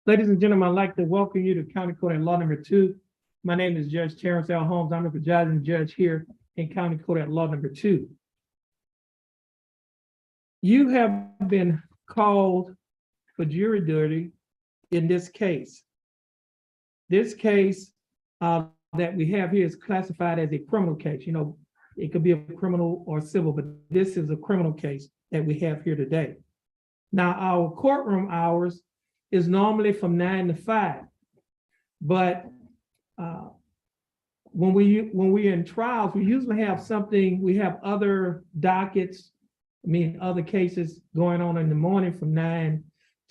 Ladies and gentlemen, I'd like to welcome you to County Court at Law number 2. My name is Judge Terrence L. Holmes. I'm the presiding judge here in County Court at Law number 2. You have been called for jury duty in this case. This case that we have here is classified as a criminal case. You know, it could be a criminal or civil, but this is a criminal case that we have here today. Now, our courtroom hours is normally from 9 to 5, but when we're in trials, we usually have something. We have other dockets, other cases going on in the morning from 9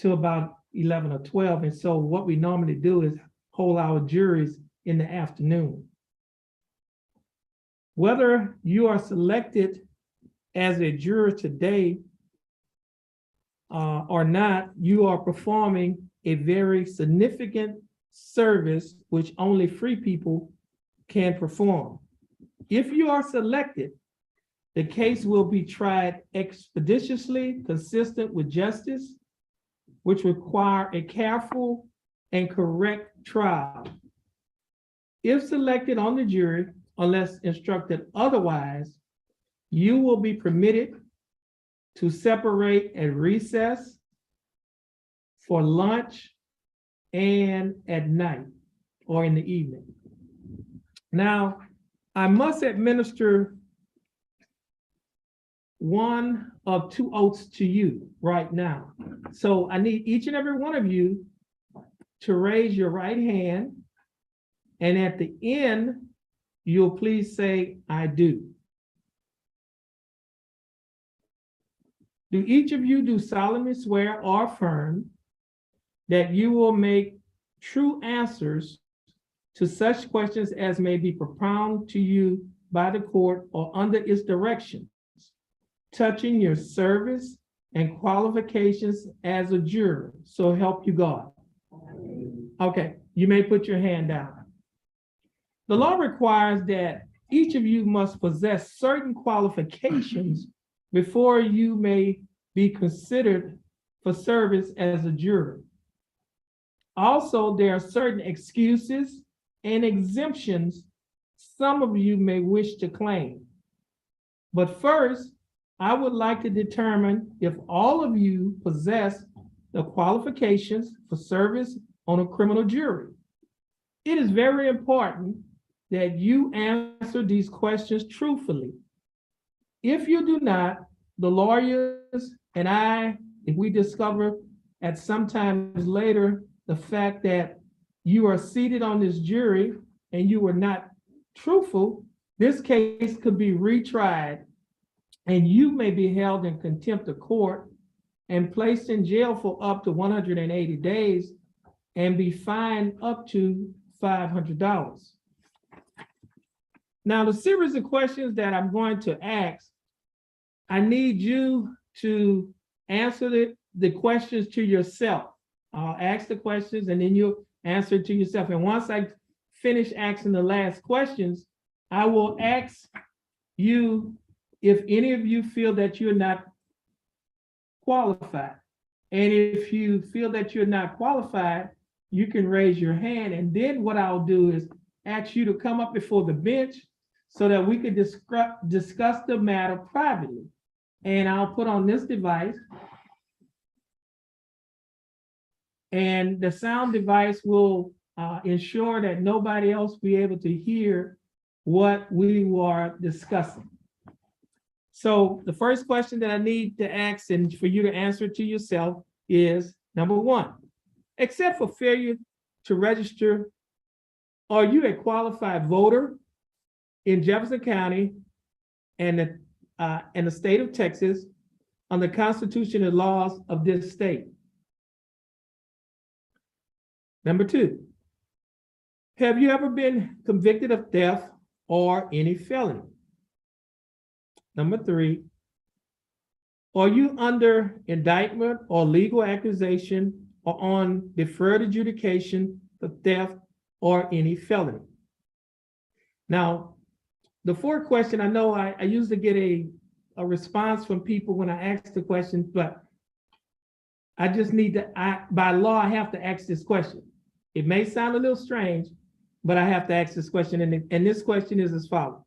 to about 11 or 12. And so what we normally do is hold our juries in the afternoon. Whether you are selected as a juror today or not, you are performing a very significant service which only free people can perform. If you are selected, the case will be tried expeditiously, consistent with justice, which require a careful and correct trial. If selected on the jury, unless instructed otherwise, you will be permitted to separate at recess, for lunch, and at night or in the evening. Now, I must administer one of two oaths to you right now. So I need each and every one of you to raise your right hand, and at the end, you'll please say, "I do." Do each of you do solemnly swear or affirm that you will make true answers to such questions as may be propounded to you by the court or under its direction, touching your service and qualifications as a juror? So help you God. Okay, you may put your hand down. The law requires that each of you must possess certain qualifications before you may be considered for service as a juror. Also, there are certain excuses and exemptions some of you may wish to claim. But first, I would like to determine if all of you possess the qualifications for service on a criminal jury. It is very important that you answer these questions truthfully. If you do not, the lawyers and I, if we discover at some time later the fact that you are seated on this jury and you were not truthful, this case could be retried and you may be held in contempt of court and placed in jail for up to 180 days and be fined up to $500. Now, the series of questions that I'm going to ask, I need you to answer the questions to yourself. I'll ask the questions and then you'll answer to yourself. And once I finish asking the last questions, I will ask you if any of you feel that you're not qualified. And if you feel that you're not qualified, you can raise your hand. And then what I'll do is ask you to come up before the bench so that we can discuss the matter privately. And I'll put on this device, and the sound device will ensure that nobody else will be able to hear what we are discussing. So the first question that I need to ask and for you to answer to yourself is, number one, except for failure to register, are you a qualified voter in Jefferson County and the state of Texas on the Constitution and laws of this state? Number two, have you ever been convicted of theft or any felony? Number three, are you under indictment or legal accusation or on deferred adjudication for theft or any felony? Now, the fourth question, I know I usually get a response from people when I ask the question, but I just need to, by law, I have to ask this question. It may sound a little strange, but I have to ask this question. And this question is as follows.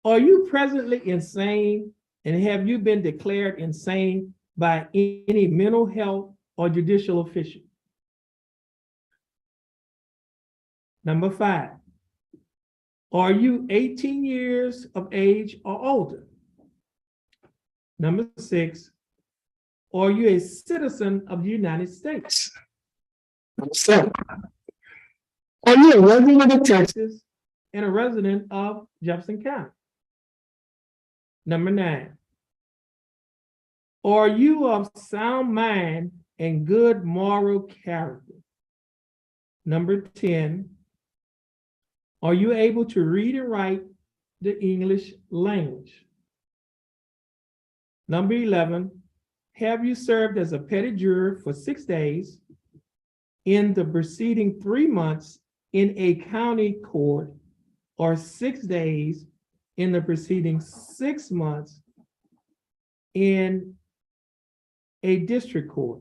Are you presently insane, and have you been declared insane by any mental health or judicial official? Number 5, are you 18 years of age or older? Number 6, are you a citizen of the United States? Number 7, are you a resident of Texas and a resident of Jefferson County? Number 9, are you of sound mind and good moral character? Number 10, are you able to read and write the English language? Number 11, have you served as a petty juror for 6 days in the preceding 3 months in a county court, or 6 days in the preceding 6 months in a district court?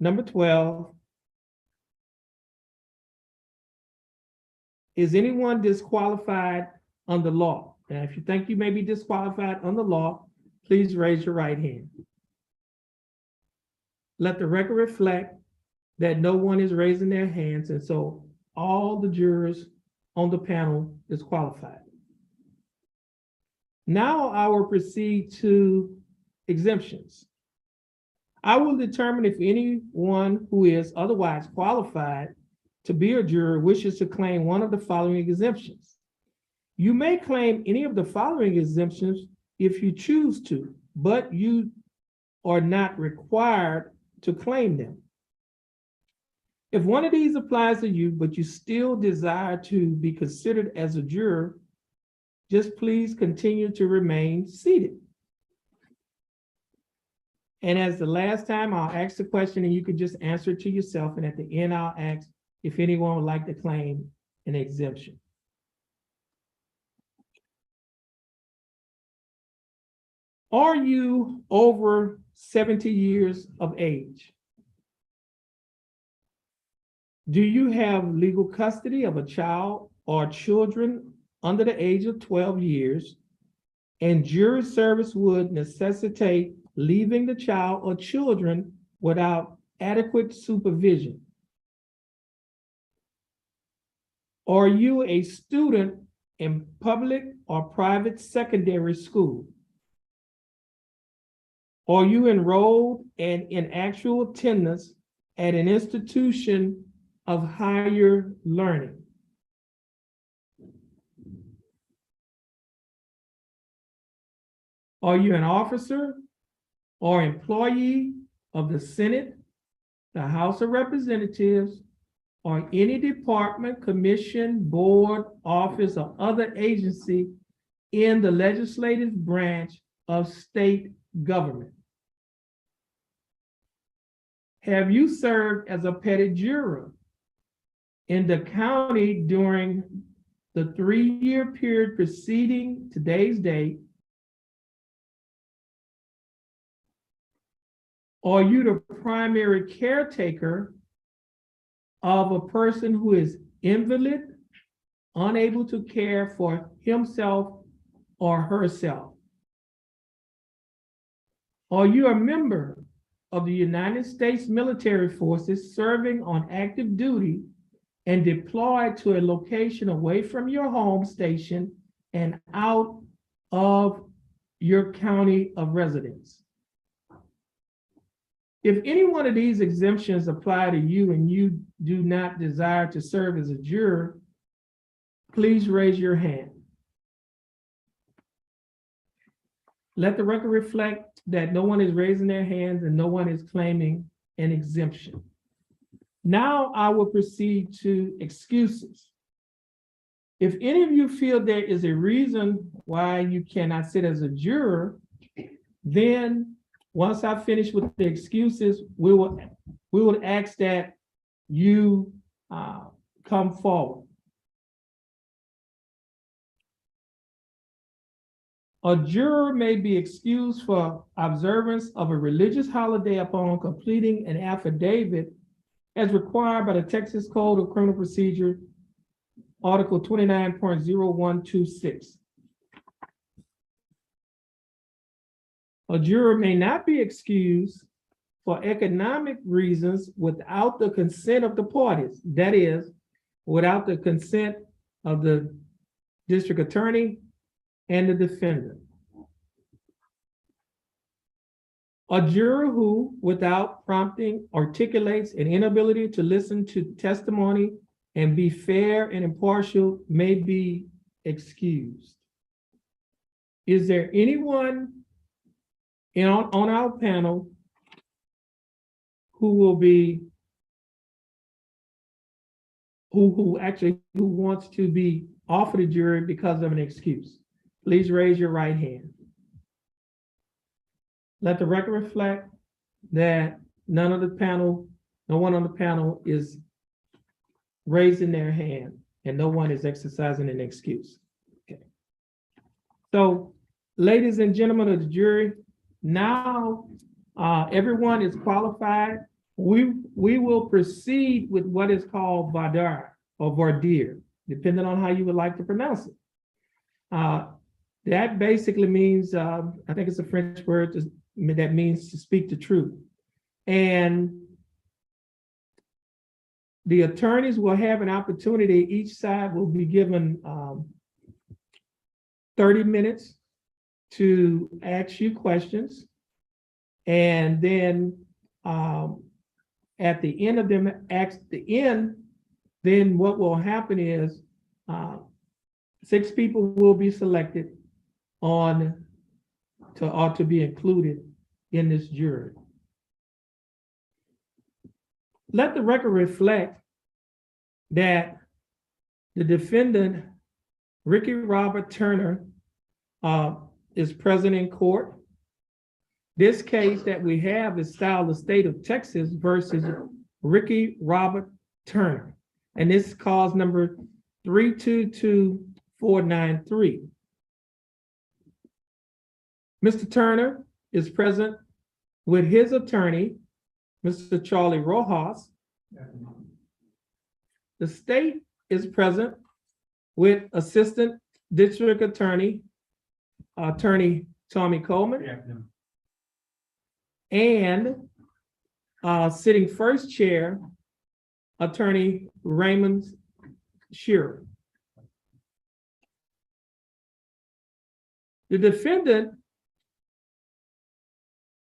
Number 12, is anyone disqualified under law? Now, if you think you may be disqualified under law, please raise your right hand. Let the record reflect that no one is raising their hands, and so all the jurors on the panel is qualified. Now I will proceed to exemptions. I will determine if anyone who is otherwise qualified to be a juror wishes to claim one of the following exemptions. You may claim any of the following exemptions if you choose to, but you are not required to claim them. If one of these applies to you, but you still desire to be considered as a juror, just please continue to remain seated. And as the last time, I'll ask the question and you can just answer it to yourself. And at the end, I'll ask if anyone would like to claim an exemption. Are you over 70 years of age? Do you have legal custody of a child or children under the age of 12 years, and jury service would necessitate leaving the child or children without adequate supervision? Are you a student in public or private secondary school? Are you enrolled and in actual attendance at an institution of higher learning? Are you an officer or employee of the Senate, the House of Representatives, or any department, commission, board, office, or other agency in the legislative branch of state government? Have you served as a petty juror in the county during the 3-year period preceding today's date? Are you the primary caretaker of a person who is invalid, unable to care for himself or herself? Are you a member of the United States military forces serving on active duty and deployed to a location away from your home station and out of your county of residence? If any one of these exemptions apply to you and you do not desire to serve as a juror, please raise your hand. Let the record reflect that no one is raising their hands and no one is claiming an exemption. Now I will proceed to excuses. If any of you feel there is a reason why you cannot sit as a juror, then once I finish with the excuses, we will ask that you come forward. A juror may be excused for observance of a religious holiday upon completing an affidavit as required by the Texas Code of Criminal Procedure, Article 29.0126. A juror may not be excused for economic reasons without the consent of the parties. That is, without the consent of the district attorney and the defendant. A juror who, without prompting, articulates an inability to listen to testimony and be fair and impartial may be excused. Is there anyone on our panel who will be, who wants to be offered a jury because of an excuse? Please raise your right hand. Let the record reflect that no one on the panel is raising their hand and no one is exercising an excuse. Okay. So, ladies and gentlemen of the jury, now everyone is qualified. We will proceed with what is called voir dire, depending on how you would like to pronounce it. That basically means, I think it's a French word that means to speak the truth. And the attorneys will have an opportunity, each side will be given 30 minutes to ask you questions. And then at the end of them, then what will happen is 6 people will be selected to be included in this jury. Let the record reflect that the defendant, Ricky Robert Turner, is present in court. This case that we have is styled the state of Texas versus Ricky Robert Turner. And this is cause number 322493. Mr. Turner is present with his attorney, Mr. Charlie Rojas. The state is present with Assistant District Attorney, Attorney Tommy Coleman. And sitting first chair, Attorney Raymond Shearer. The defendant,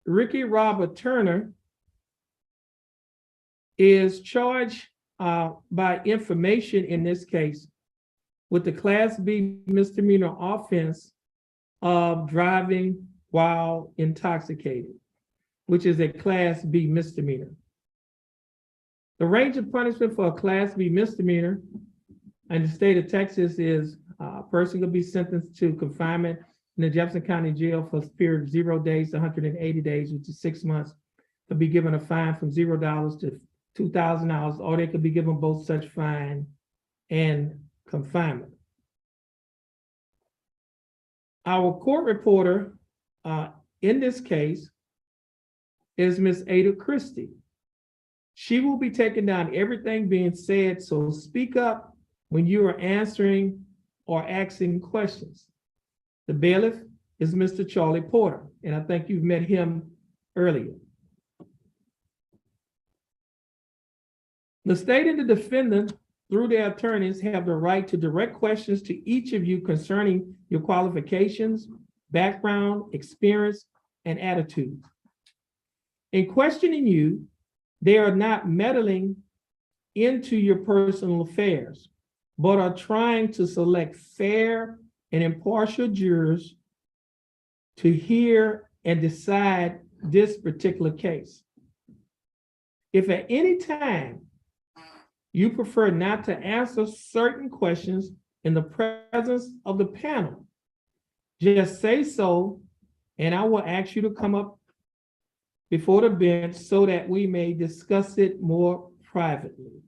Ricky Robert Turner, is charged by information in this case with the Class B misdemeanor offense of driving while intoxicated, which is a Class B misdemeanor. The range of punishment for a Class B misdemeanor in the state of Texas is a person could be sentenced to confinement in the Jefferson County Jail for a period of 0 days to 180 days, which is 6 months, could be given a fine from $0 to $2,000, or they could be given both such fine and confinement. Our court reporter in this case is Miss Ada Christie. She will be taking down everything being said, so speak up when you are answering or asking questions. The bailiff is Mr. Charlie Porter, and I think you've met him earlier. The state and the defendant, through their attorneys, have the right to direct questions to each of you concerning your qualifications, background, experience, and attitude. In questioning you, they are not meddling into your personal affairs, but are trying to select fair and impartial jurors to hear and decide this particular case. If at any time you prefer not to answer certain questions in the presence of the panel, just say so, and I will ask you to come up before the bench so that we may discuss it more privately.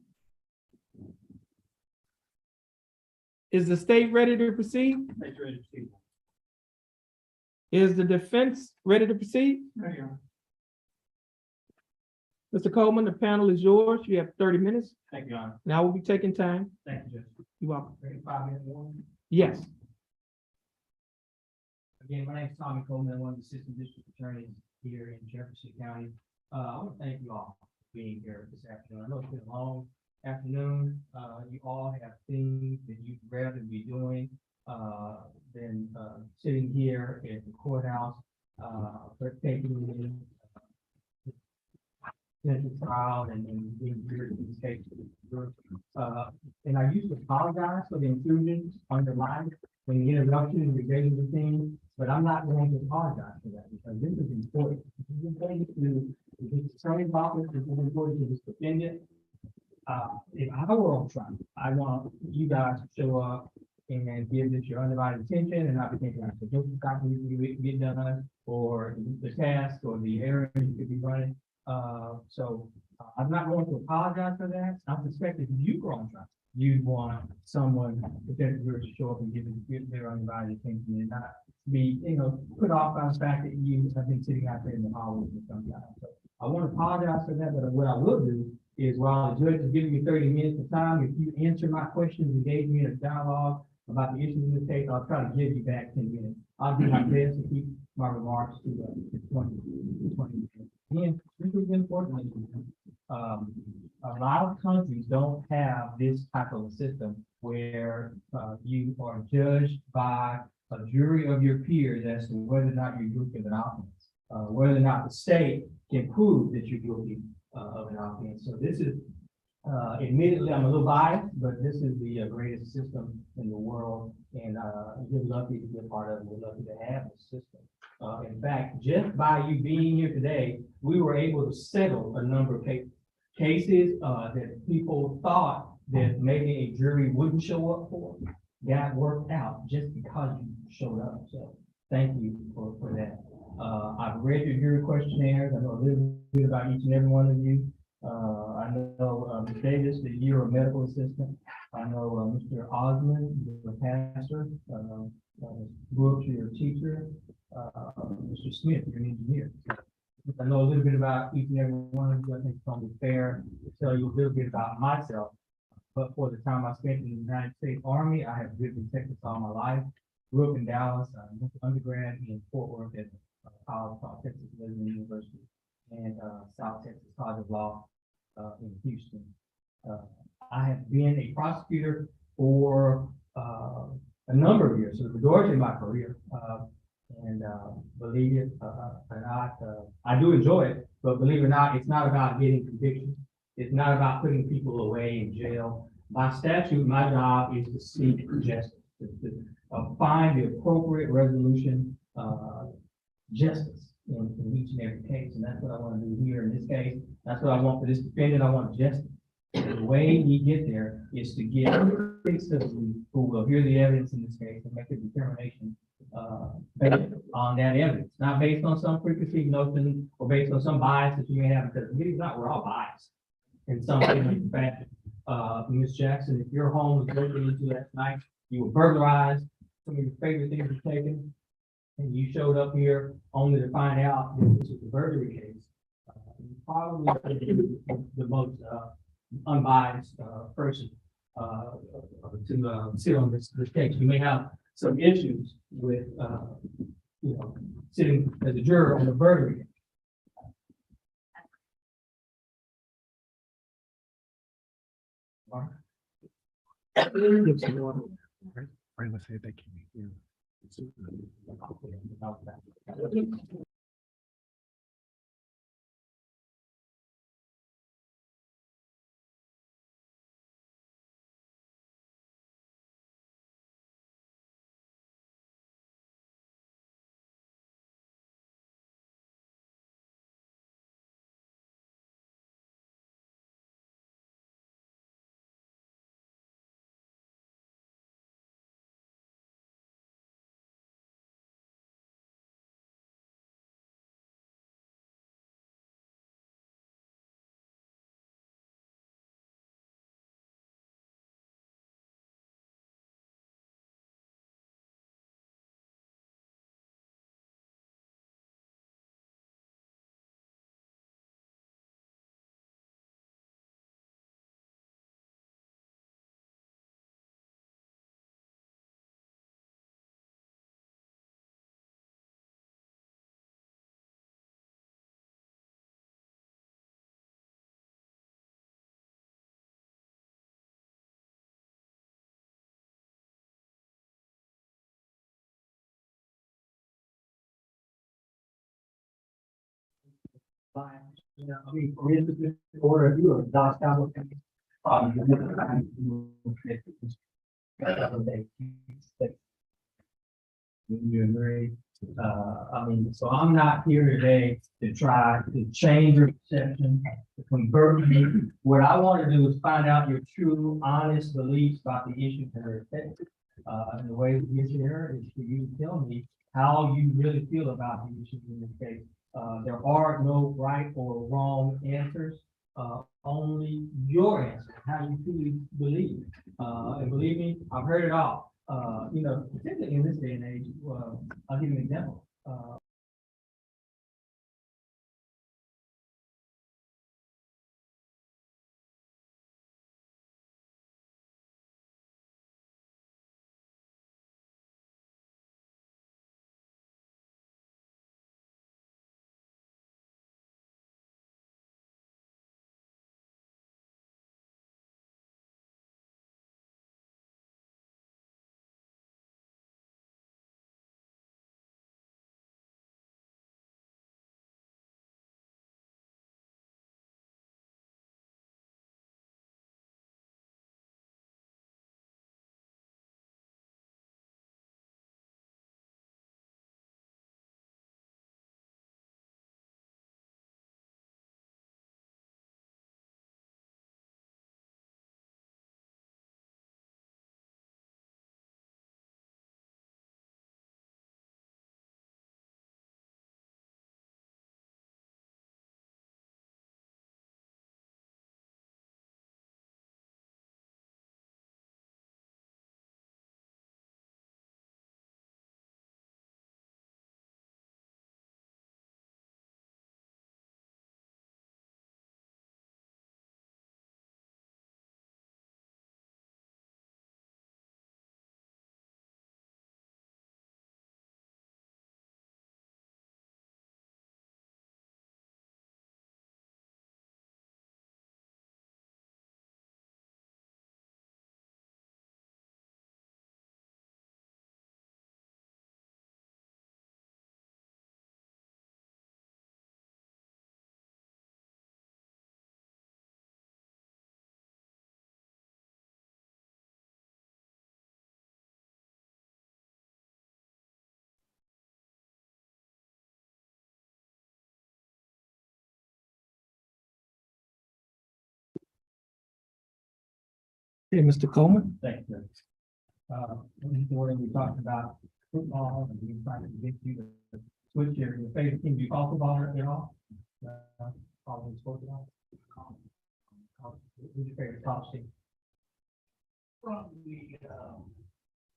Is the state ready to proceed? Is the defense ready to proceed? There you are. Mr. Coleman, the panel is yours. You have 30 minutes. Thank you, Your Honor. Now we'll be taking time. Thank you, Judge. You're welcome. 5 minute warning. Yes. Again, my name is Tommy Coleman, one of the assistant district attorneys here in Jefferson County. I want to thank you all for being here this afternoon. I know it's been a long afternoon. You all have things that you'd rather be doing than sitting here at the courthouse, taking the trial and being here in this case. And I used to apologize for the intrusion on your line when the interruption and regarding the thing, but I'm not going to apologize for that because this is important. This is important to the attorney's office. This is important to this defendant. If I were on trial, I want you guys to show up and give this your undivided attention and not be thinking like the joke needs to get done or the task or the errand you could be running. I'm not going to apologize for that. I suspect if you were on trial, you'd want someone potentially to show up and give their undivided attention and not be, put off by the fact that you have been sitting out there in the hallways for some time. So I want to apologize for that, but what I will do is while the judge is giving me 30 minutes of time, if you answer my questions and gave me a dialogue about the issues in this case, I'll try to give you back 10 minutes. I'll do my best to keep my remarks to 20 minutes. And this is important. A lot of countries don't have this type of a system where you are judged by a jury of your peers as to whether or not you're guilty of an offense, whether or not the state can prove that you're guilty of an offense. So this is, admittedly, I'm a little biased, but this is the greatest system in the world, and you're lucky to be a part of it. We're lucky to have this system. In fact, just by you being here today, we were able to settle a number of cases that people thought that maybe a jury wouldn't show up for. Got worked out just because you showed up. So thank you for that. I've read your jury questionnaires. I know a little bit about each and every one of you. I know Ms. Davis, that you're a medical assistant. I know Mr. Osmond, you're a pastor. Brooks, you're a teacher. Mr. Smith, you're an engineer. I know a little bit about each and every one of you. I think it's only fair to tell you a little bit about myself. But for the time I spent in the United States Army, I have lived in Texas all my life. Grew up in Dallas. I went to undergrad in Fort Worth at college called Texas University and South Texas College of Law in Houston. I have been a prosecutor for a number of years, so the majority of my career. And believe it or not, I do enjoy it, but believe it or not, it's not about getting convictions. It's not about putting people away in jail. By statute, my job is to seek justice, to find the appropriate resolution, justice in each and every case. And that's what I want to do here in this case. That's what I want for this defendant. I want justice. The way we get there is to get citizens who will hear the evidence in this case and make a determination based on that evidence, not based on some preconceived notion or based on some bias that you may have, because believe it or not, we're all biased in some fashion. Ms. Jackson, if your home was broken into last night, you were burglarized, some of your favorite things were taken, and you showed up here only to find out that this was a burglary case, you probably the most unbiased person to sit on this case. You may have some issues with sitting as a juror on a burglary case. Right, let's say thank you. You know, I mean, for instance, or if you're a Dallas Cowboys fan, probably. You agree? I mean, so I'm not here today to try to change your perception, to convert you. What I want to do is find out your true, honest beliefs about the issues that are affected. And the way we get here is for you to tell me how you really feel about the issues in this case. There are no right or wrong answers, only your answer, how you truly believe. And believe me, I've heard it all. You know, particularly in this day and age, I'll give you an example. Hey, Mr. Coleman? Thank you. This is where we talked about football and we trying to get you to switch your favorite team. Do you call football at all? Follow sports at all? Who's your favorite college team? Probably,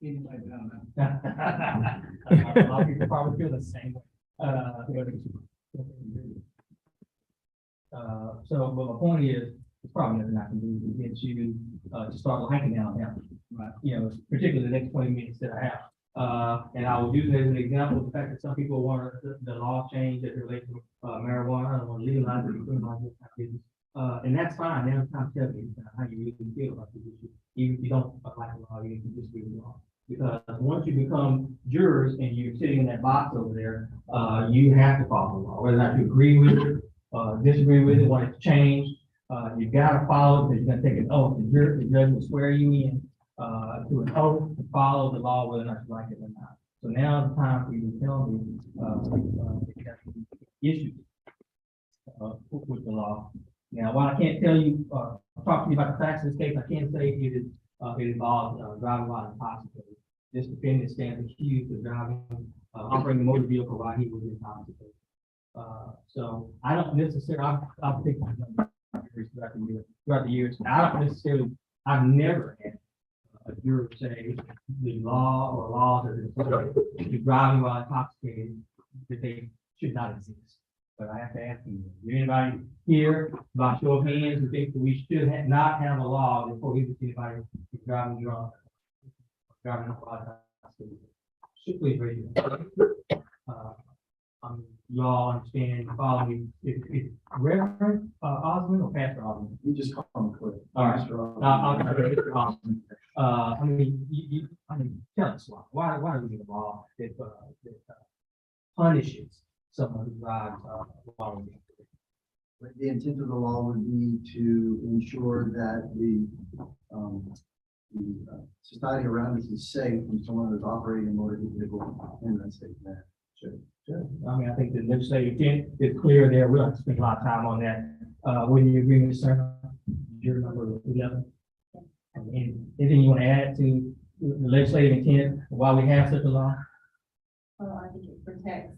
anybody down there. A lot of people probably feel the same way. So, well, the point is, it's probably nothing I can do to get you, to start hiking down there. Right. You know, particularly the next 20 minutes that I have. And I will use it as an example of the fact that some people want the law change that relates to marijuana, or want to legalize it, criminalize it. And that's fine. Now it's time to tell you how you really feel about the issue. Even if you don't like the law, you can disagree with the law. Because once you become jurors and you're sitting in that box over there, you have to follow the law, whether or not you agree with it, disagree with it, want it to change. You gotta follow it because you're gonna take an oath. The judge will swear you in to an oath to follow the law, whether or not you like it or not. So now is the time for you to tell me issues with the law. Now, while I can't tell you, talk to you about the facts of this case, I can say it involves driving while intoxicated. This defendant stands accused of driving, operating a motor vehicle while he was intoxicated. So I don't necessarily, I'll pick my number throughout the years. I don't necessarily, I've never had a juror say the law or laws that if you're driving while intoxicated, that they should not exist. But I have to ask you, is there anybody here, by show of hands, who think that we should not have a law that prohibits anybody from driving drunk, driving while intoxicated? Should please raise your hand. Y'all understand, follow me. It's Reverend Osmond or Pastor Osmond? You just call him Cliff. All right, Mr. Osmond. I mean, tell us why do we need a law that punishes someone who drives while intoxicated? The intent of the law would be to ensure that the society around us is safe from someone who's operating a motor vehicle in that state manner. Sure. I mean, I think the legislative intent is clear there. We don't have to spend a lot of time on that. Wouldn't you agree, Ms. Turner? You're number 11. And anything you want to add to the legislative intent, why we have such a law? Well, I think it protects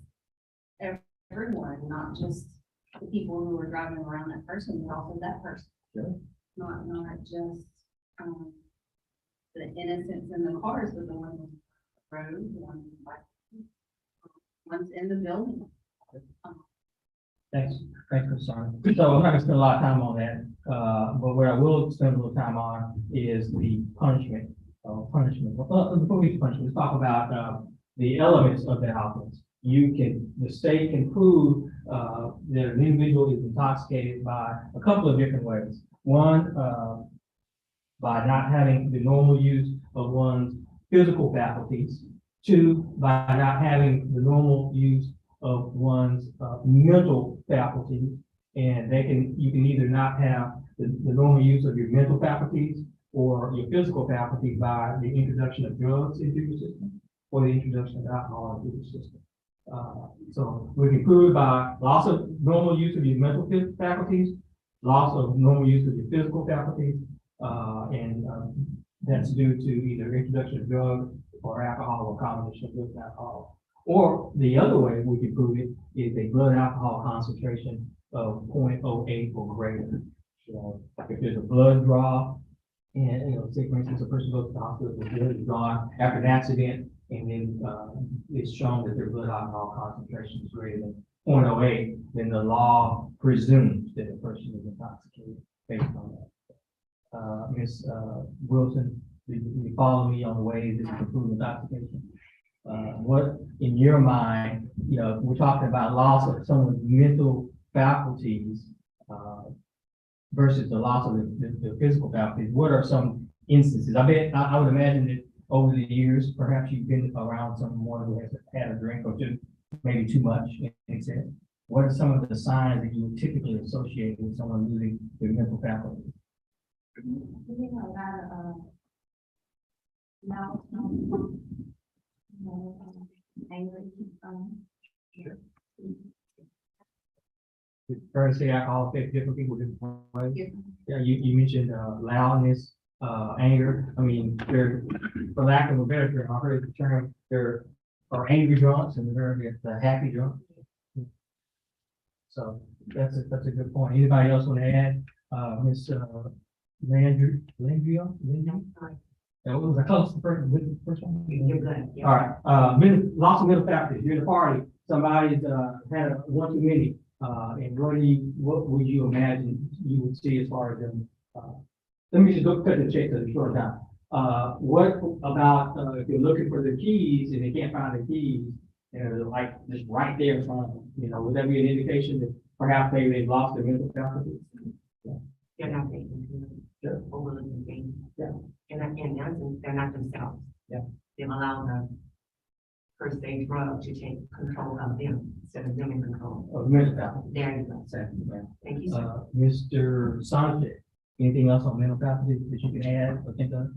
everyone, not just the people who are driving around that person, but also that person. Sure. Not just, the innocents in the cars, but the ones on the road, the ones in the building. Thanks, Ms. Turner. So I'm not gonna spend a lot of time on that, but what I will spend a little time on is the punishment. Well, before we get to punishment, let's talk about the elements of the offense. The state can prove that an individual is intoxicated by a couple of different ways. One, by not having the normal use of one's physical faculties. Two, by not having the normal use of one's mental faculties. And you can either not have the normal use of your mental faculties or your physical faculties by the introduction of drugs into your system or the introduction of alcohol into the system. So we can prove by loss of normal use of your mental faculties, loss of normal use of your physical faculties, and that's due to either introduction of drugs or alcohol or combination of drugs and alcohol. Or the other way we can prove it is a blood alcohol concentration of 0.08 or greater. So if there's a blood draw, and say for instance, a person goes to the hospital with blood drawn after an accident, and then it's shown that their blood alcohol concentration is greater than 0.08, then the law presumes that a person is intoxicated based on that. Ms. Wilson, do you follow me on the ways that you can prove intoxication? What, in your mind, we're talking about loss of someone's mental faculties versus the loss of the physical faculties. What are some instances? I would imagine that over the years, perhaps you've been around someone who has had a drink or two, maybe too much in excess. What are some of the signs that you would typically associate with someone losing their mental faculties? Angry. It's fair to say alcohol affects different people different ways. Yeah, you mentioned loudness, anger. I mean, for lack of a better term, I heard the term, there are angry drunks and there are the happy drunks. So that's a good point. Anybody else want to add? Ms. Landry? That was a close the first one. You're good. All right, lots of mental faculties. You're in a party, somebody's had a one too many, and what would you imagine you would see as far as them? Let me just go cut the check to the short time. What about if you're looking for the keys and they can't find the keys, and they're like just right there in front of them? Would that be an indication that perhaps maybe they've lost their mental faculties? They're not thinking, Sure. overlooking things. Yeah. And essence, they're not themselves. Yeah. They've allowed the per se drug to take control of them instead of them in control. Of mental faculties. There you go. Thank you, sir. Mr. Sanchez, anything else on mental faculties that you can add or think of?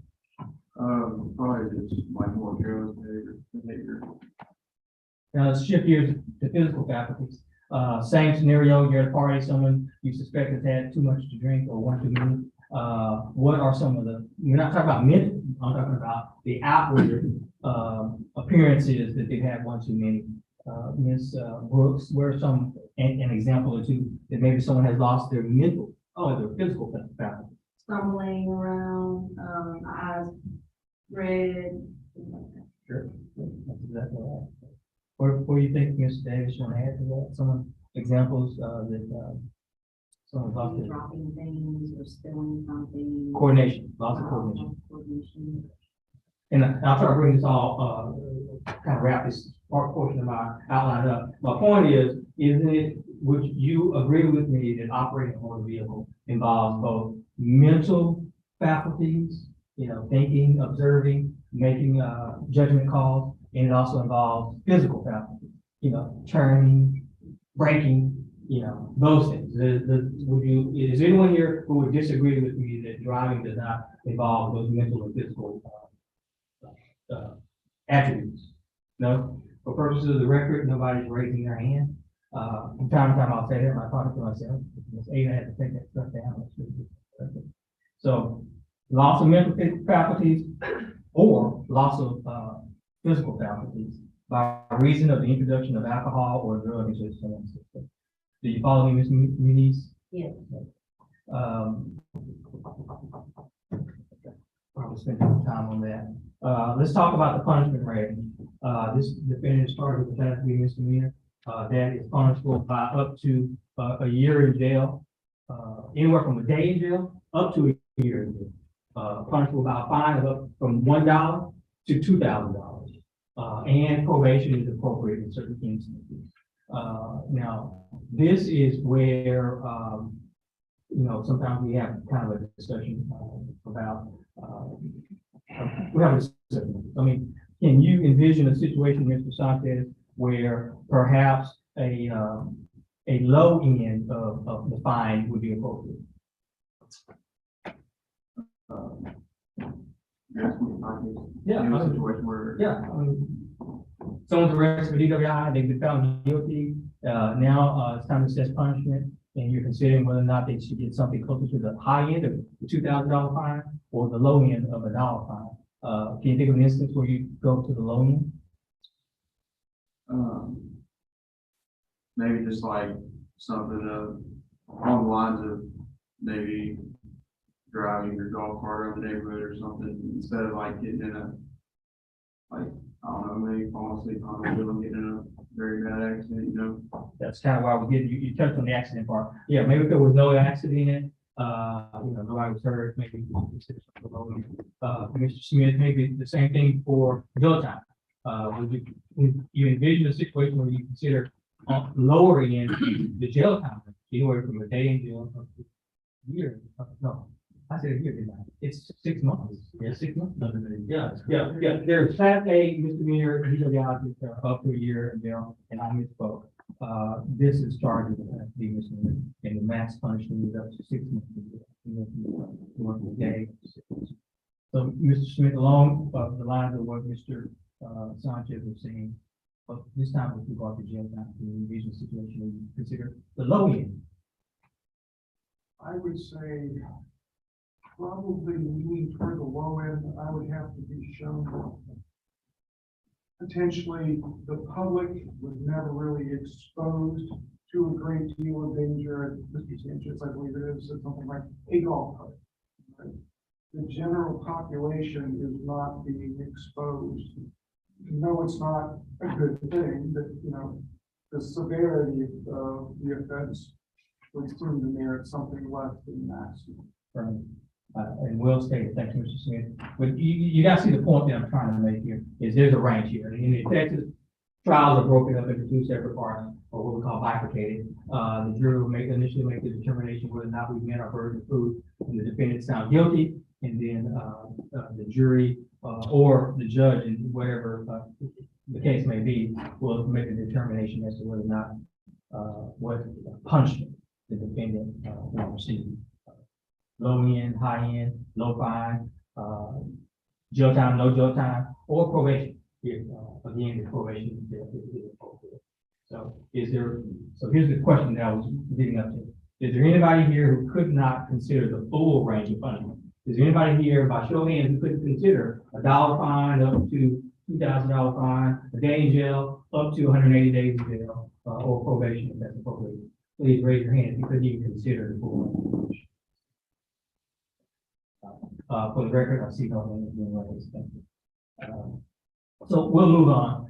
Probably just mindful of your behavior. Now let's shift gears to physical faculties. Same scenario, you're at a party, someone you suspect has had too much to drink or one too many. What are some of we're not talking about mental, I'm talking about the outward appearances that they've had one too many. Ms. Brooks, where are an example or two that maybe someone has lost their mental or their physical faculty? Stumbling around, eyes red. Sure. That's exactly right. What do you think, Mr. Davis, you want to add to that? Some examples that someone lost their Dropping things or spilling something. coordination, loss of coordination. And I'll try to bring this all, kind of wrap this portion of my outline up. My point is, would you agree with me that operating a motor vehicle involves both mental faculties, thinking, observing, making judgment calls, and it also involves physical faculties, turning, braking, you know, those things. Is anyone here who would disagree with me that driving does not involve those mental or physical, attributes? No? For purposes of the record, nobody's raising their hand. From time to time, I'll say that, I thought to myself, Ms. Ada had to take that stuff down. So, loss of mental faculties or loss of, physical faculties by reason of the introduction of alcohol or drug into the system. Do you follow me, Ms. Muniz? Yes. Probably spend some time on that. Let's talk about the punishment range. This defendant is charged with a class B misdemeanor. That is punishable by up to a year in jail, anywhere from a day in jail up to a year in jail. Punishable by a fine of up from $1 to $2,000. And probation is appropriate in certain instances. Now, this is where, you know, sometimes we have kind of a discussion about, we have a discussion. I mean, can you envision a situation, Mr. Sanchez, where perhaps a low end of the fine would be appropriate? Yeah, In a situation where. yeah. I mean, someone's arrested for DWI, they've been found guilty. Now it's time to assess punishment, and you're considering whether or not they should get something closer to the high end of the $2,000 fine or the low end of a $1 fine. Can you think of an instance where you go to the low end? Maybe just like something along the lines of maybe driving your golf cart around the neighborhood or something, instead of like getting in a, like, I don't know, maybe falling asleep on the wheel and getting in a very bad accident, you know? That's kind of why we did, you touched on the accident part. Yeah, maybe if there was no accident in it, you know, nobody was hurt, maybe. Mr. Smith, maybe the same thing for jail time. Would you envision a situation where you consider lowering the jail time, anywhere from a day in jail up to a year? No, I said a year, didn't I? It's 6 months. Yeah, 6 months. Yeah. There's class A misdemeanor, up to a year in jail, and I misspoke. This is charged with class B misdemeanor, and the max punishment is up to 6 months. One day. So, Mr. Smith, along the lines of what Mr. Sanchez was saying, but this time with regard to jail time, in the envision situation, we consider the low end. I would say probably leaning toward the low end. I would have to be shown that potentially the public was never really exposed to a great deal of danger. Mr. Sanchez, I believe it is, said something like a golf cart. Right? The general population is not being exposed. No, it's not a good thing, but you know, the severity of the offense was proven to merit something less than maximum. Right. And well stated, thank you, Mr. Smith. But you got to see the point that I'm trying to make here, is there's a range here. And in Texas, trials are broken up into 2 separate parts, or what we call bifurcated. The jury will initially make the determination whether or not we've met our burden of proof, and the defendant found guilty, and then the jury or the judge, and whatever the case may be, will make a determination as to whether or not what punishment the defendant will receive. Low end, high end, low fine, jail time, no jail time, or probation. Again, the probation is appropriate. So here's the question that I was leading up to. Is there anybody here who could not consider the full range of punishment? Is there anybody here, by show of hands, who couldn't consider a $1 fine up to $2,000 fine, a day in jail, up to 180 days in jail, or probation, if that's appropriate? Please raise your hand if you couldn't even consider the full range. For the record, I see no hands being raised. Thank you. So we'll move on.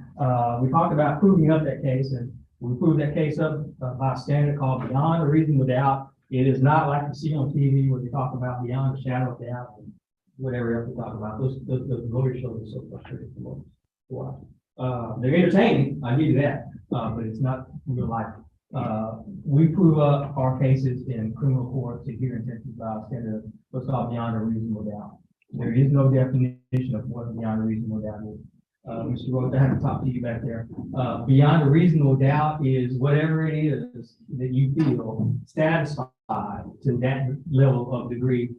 We talked about proving up that case, and we proved that case up by a standard called beyond a reasonable doubt. It is not like you see on TV where they talk about beyond a shadow of doubt and whatever else we talk about. Those lawyer shows are so frustrating to watch. They're entertaining, I give you that, but it's not real life. We prove up our cases in criminal courts here in Texas by a standard of what's called beyond a reasonable doubt. There is no definition of what beyond a reasonable doubt is. Mr. Rhodes, I haven't talked to you back there. Beyond a reasonable doubt is whatever it is that you feel satisfied to that level of degree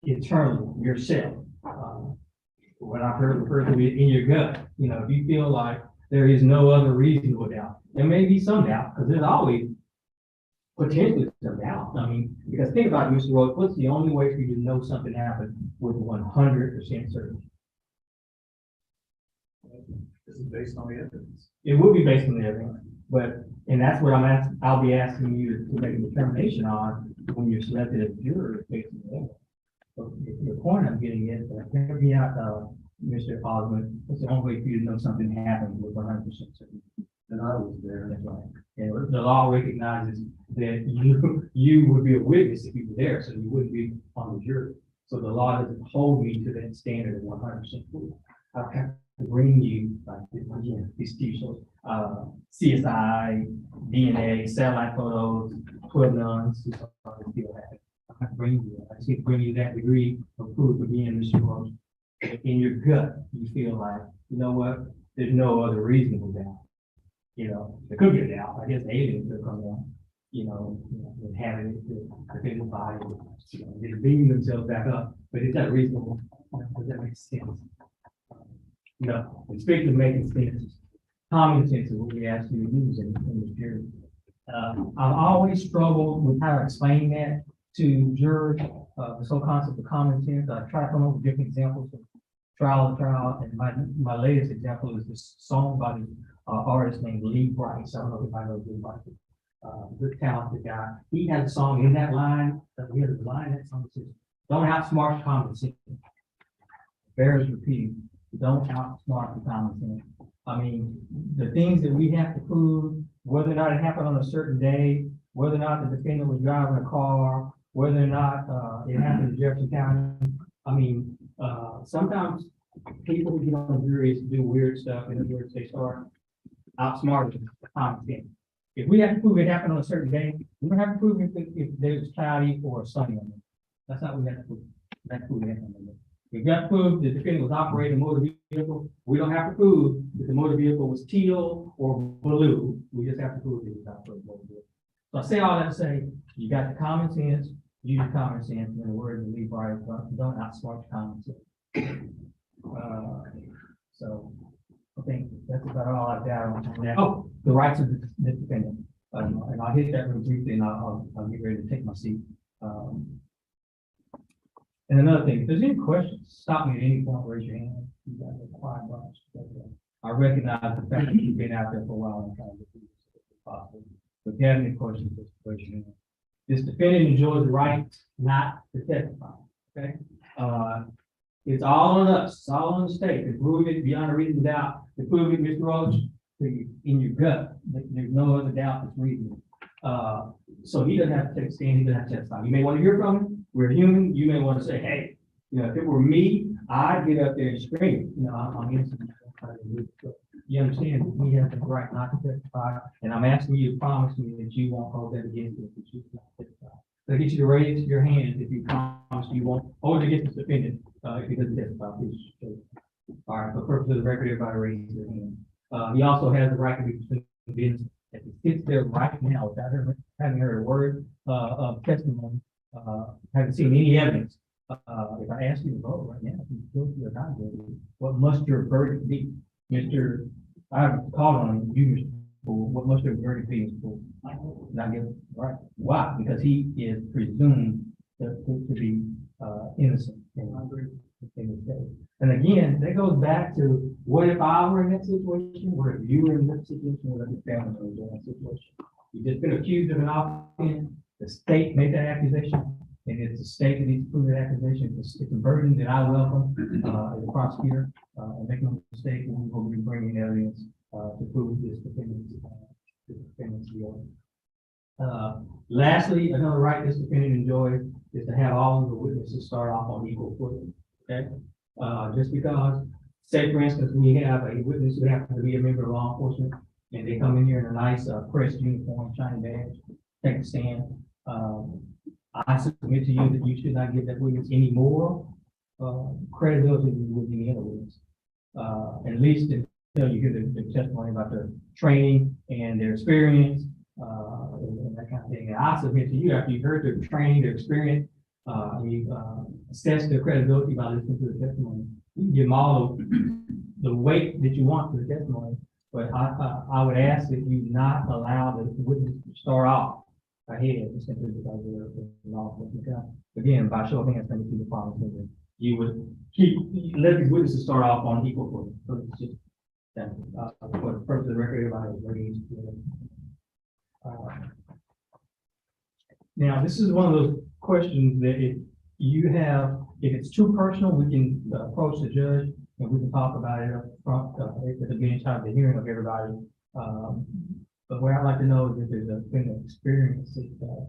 internally yourself. What I've heard referred to it in your gut, if you feel like there is no other reasonable doubt, there may be some doubt, because there's always potentially some doubt. I mean, because think about it, Mr. Rhodes, what's the only way for you to know something happened with 100% certainty? This is based on the evidence. It will be based on the evidence, and that's what I'll be asking you to make a determination on when you're selected as a juror based on the evidence. So the point I'm getting is, hear me out, Mr. Osmond, it's the only way for you to know something happened with 100% certainty. And I was there. That's right. And the law recognizes that you would be a witness if you were there, so you wouldn't be on the jury. So the law doesn't hold me to that standard of 100% proof. I have to bring you, like, again, these t-shirts, CSI, DNA, satellite photos, 12 nuns, I have to bring you, I just need to bring you that degree of proof again, Mr. Rhodes. In your gut, you feel like, you know what, there's no other reasonable doubt. There could be a doubt, I guess aliens could come down, and have it, the body, they beam themselves back up, but is that reasonable? Does that make sense? No, and speaking of making sense, common sense is what we ask you to use in this jury. I've always struggled with how to explain that to jurors, the whole concept of common sense. I try to come up with different examples of trial to trial, and my latest example is this song by the artist named Lee Bryce. I don't know if anybody knows Lee Bryce. Good talented guy. He has a song in that line. He has a line that song says, "Don't outsmart common sense." Bears repeating, "Don't outsmart the common sense." I mean, the things that we have to prove, whether or not it happened on a certain day, whether or not the defendant was driving a car, whether or not it happened in Jefferson County. I mean, sometimes people who get on juries do weird stuff, in other words, they start outsmarting the common sense. If we have to prove it happened on a certain day, we don't have to prove if there's cloudy or sunny on it. That's not what we have to prove. We have to prove it happened on the day. If we have to prove the defendant was operating a motor vehicle, we don't have to prove that the motor vehicle was teal or blue. We just have to prove that it was operating a motor vehicle. So I say all that to say, you got the common sense, use common sense, and the word to leave right, don't outsmart common sense. So I think that's about all I've got on that. Oh, the rights of the defendant. And I'll hit that real briefly, and I'll get ready to take my seat. And another thing, if there's any questions, stop me at any point, raise your hand. You guys are quiet bunch. I recognize the fact that you've been out there for a while and trying to do this if possible. But if you have any questions, just raise your hand. This defendant enjoys the right not to testify. Okay? It's all on us. It's all on the state to prove it beyond a reasonable doubt. To prove it, Mr. Roach, in your gut, there's no other doubt that's reasonable. So he doesn't have to take a stand. He doesn't have to testify. You may want to hear from him. We're human. You may want to say, hey, if it were me, I'd get up there and scream. I'm innocent. You understand? He has the right not to testify, and I'm asking you to promise me that you won't hold that against him. That you won't testify. So I get you to raise your hand if you promise you won't hold it against the defendant if he doesn't testify. Please. All right. For purpose of the record, everybody raise their hand. He also has the right to be convinced that he sits there right now without having heard a word of testimony. Haven't seen any evidence. If I ask you to vote right now, if you guilty or not guilty, what must your verdict be? I haven't called on you, Mr. Poole. What must your verdict be, Mr. Poole? Not guilty, right? Why? Because he is presumed to be innocent. And again, that goes back to what if I were in that situation? What if you were in that situation? What if your family was in that situation? You've just been accused of an offense. The state made that accusation, and it's the state that needs to prove that accusation. It's a burden that I welcome as a prosecutor. And make no mistake, we will be bringing evidence to prove this defendant's guilt. Lastly, another right this defendant enjoys is to have all of the witnesses start off on equal footing. Okay, just because, say for instance, we have a witness who happens to be a member of law enforcement, and they come in here in a nice pressed uniform, shiny badge, take a stand. I submit to you that you should not give that witness any more credibility than you would any other witness. At least you hear the testimony about their training and their experience, and that kind of thing. And I submit to you, after you've heard their training, their experience, you assess their credibility by listening to the testimony. You can give them all the weight that you want to the testimony, but I would ask that you not allow the witness to start off ahead simply because of the law enforcement. Again, by show of hands, thank you to the following, you would let these witnesses start off on equal footing. So it's just that, for the purpose of the record, everybody is ready. Now, this is one of those questions that if it's too personal, we can approach the judge and we can talk about it up front, at the bench time, the hearing of everybody. But what I'd like to know is if there's been an experience that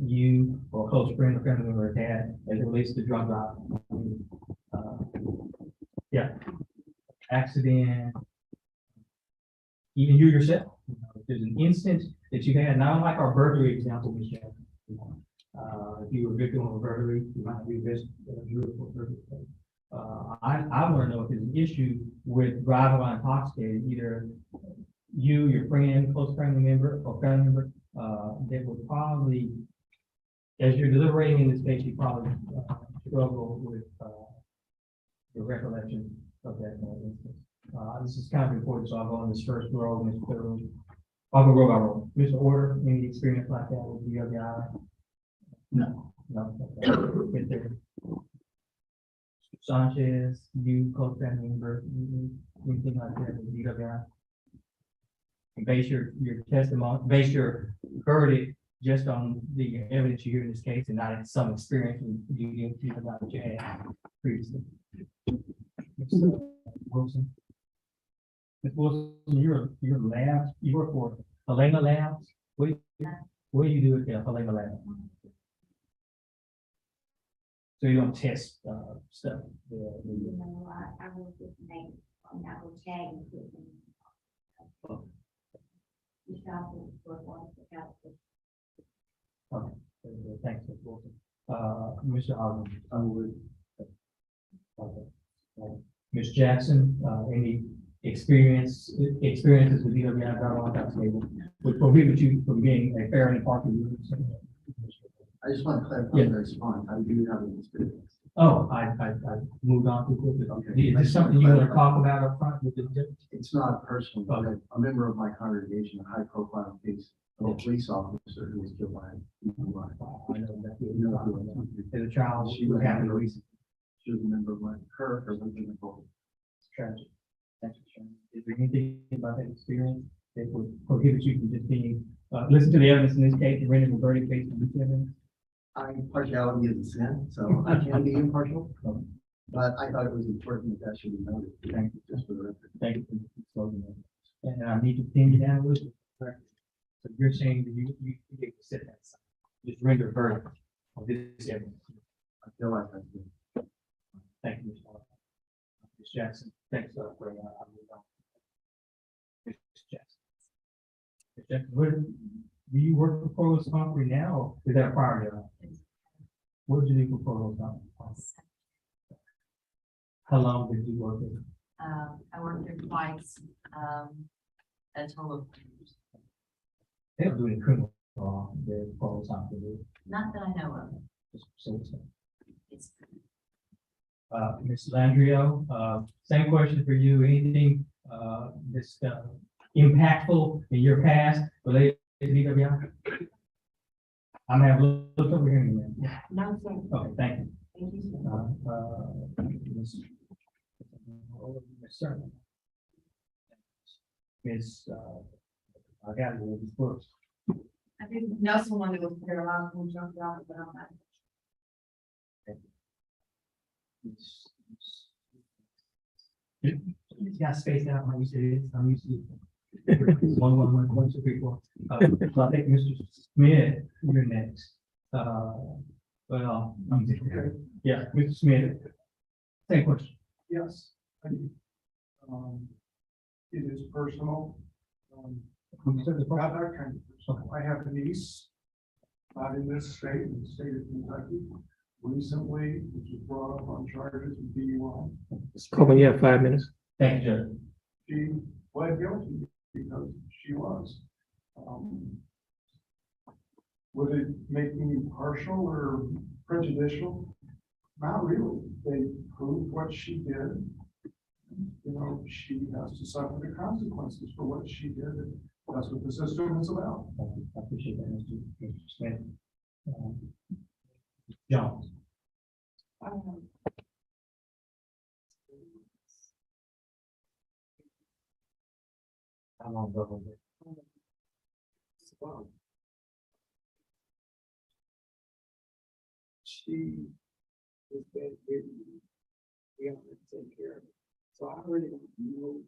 you or a close friend or family member had as it relates to drug driving. Accident, even you yourself. You know, if there's an instance that you had, not unlike our burglary example, Michelle. If you were a victim of a burglary, you might be a burglary. I want to know if there's an issue with driving while intoxicated, either you, your friend, close family member, or family member, that would probably, as you're deliberating in this case, you probably struggle with the recollection of that instance. This is kind of important, so I'll go on this first row, Mr. Thurl. I'll go row by row. Mr. Order, any experience like that with the other guy? No. Right there. Sanchez, you, close family member, anything like that with the other guy? And base your testimony, base your verdict just on the evidence you hear in this case and not in some experience you didn't about what you had previously. Ms. Wilson. Ms. Wilson, you're lab, you work for Helena Labs. What do you do at the Helena Lab? So you don't test stuff? No, I will just make, I will tag and put them. You shall work on it. Okay, thanks, Ms. Wilson. Mr. Osmond. I would, Okay. Ms. Jackson, any experiences with DWI driving on that table would prohibit you from being a fair and impartial witness? I just want to clarify Yeah. the response. I do have an experience. Oh, I moved on too quickly. Okay. Is this something you want to talk about up front with the judge? It's not personal, but Okay. a member of my congregation, a high profile case of a police officer who was killed by a I know that you as a child, She was having a having reason. She was a member of her husband and both. Tragic. Thanks for sharing. Is there anything about that experience that would prohibit you from just being, listen to the evidence in this case and rendering a verdict based on this evidence? Partiality is a sin, so I can be impartial, but I thought it was important that should be noted. Thank you. Just for the record. Thank you for disclosing that. And I need to pin you down a little bit. Correct. So you're saying that you get to sit that side, just render a verdict on this evidence. I feel like that's good. Thank you, Mr. Arthur. Ms. Jackson, thanks for bringing up. Ms. Jackson. Ms. Jackson, do you work for Provost Humphrey now, or is that a prior job? What did you do for Provost Humphrey? How long did you work there? I worked there twice, a total of, They don't do any criminal law, the Provost Humphrey, do not that I know of. they? Just citizen. It's Ms. Landrio, same question for you. Anything, this, impactful in your past related to DWI? I'm gonna have a look over here in a minute. no, sir. Okay, thank you. Thank you, sir. Miss, I got it, Ms. Brooks. I didn't know someone who was there last time, jumped out, but I'm not. You got spaced out, I'm used to this, I'm used to it. 1, 2, 3, 4. So I think Mr. Smith, you're next. Yeah, Mr. Smith. Same question. Yes, I do. It is personal. Not that kind of personal. I have a niece, not in this state, in the state of Kentucky, recently, which was brought up on charges of DUI. Coleman, you have 5 minutes. Thank you, Judge. she pled guilty because she was. Would it make me partial or prejudicial? Not really. They proved what she did. You know, she has to suffer the consequences for what she did. That's what the system is about. I appreciate that, Mr. Smith. Jones. I'm on double. She was bedridden. We have to take care of it. So I really don't know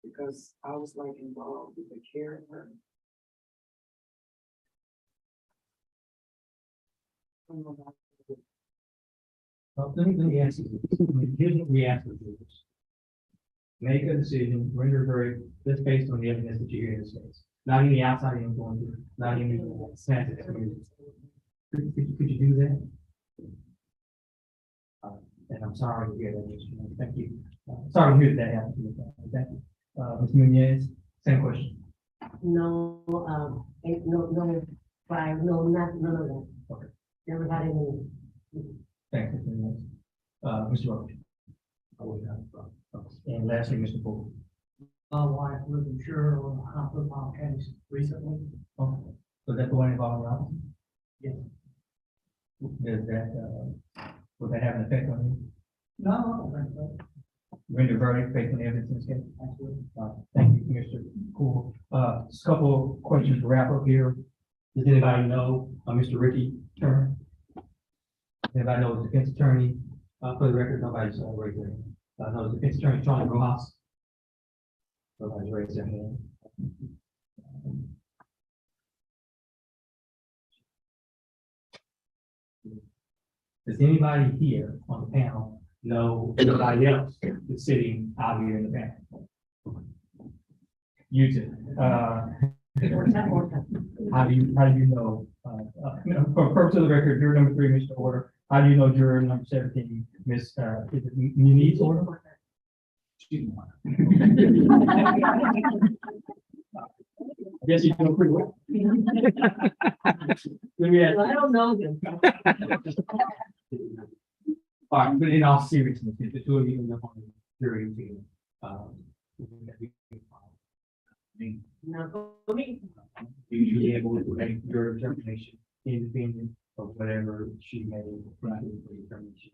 because I was like involved with the care of her. I don't know about it. Let me ask you this. Here's what we ask you to do. Make a decision, render a verdict, just based on the evidence that you hear in this case. Not any outside influences, not any sensitive experiences. Could you do that? And I'm sorry to hear that, Mr. Chairman. Thank you. Sorry to hear that happened. Thank you. Ms. Munoz, same question. No, none of that. Okay. Never had any. Thanks, Ms. Munoz. Mr. Roach. I would have, and lastly, Mr. Paul. My wife was insured on a high-profile case recently. Okay. So that's the one involving Robinson? Yes. Does that, would that have an effect on you? No, I don't think so. Render verdict based on the evidence in this case? Absolutely. Thank you, Mr. Cool. Just a couple of questions to wrap up here. Does anybody know, Mr. Ricky Turner? Anybody know the defense attorney? For the record, nobody's raised their hand. No, the defense attorney, Charlie Rojas. Nobody's raised their hand. Does anybody here on the panel know anybody else that's sitting out here in the panel? You two. How do you know, for purpose of the record, juror number 3, Mr. Order, how do you know juror number 17, Ms. Is it Muniz Order? Excuse me. Yes, you know pretty well. Let me ask. I don't know them. All right, but in all seriousness, if the two of you in the jury team, Not for me. you be able to make your determination independent of whatever she made right for determination.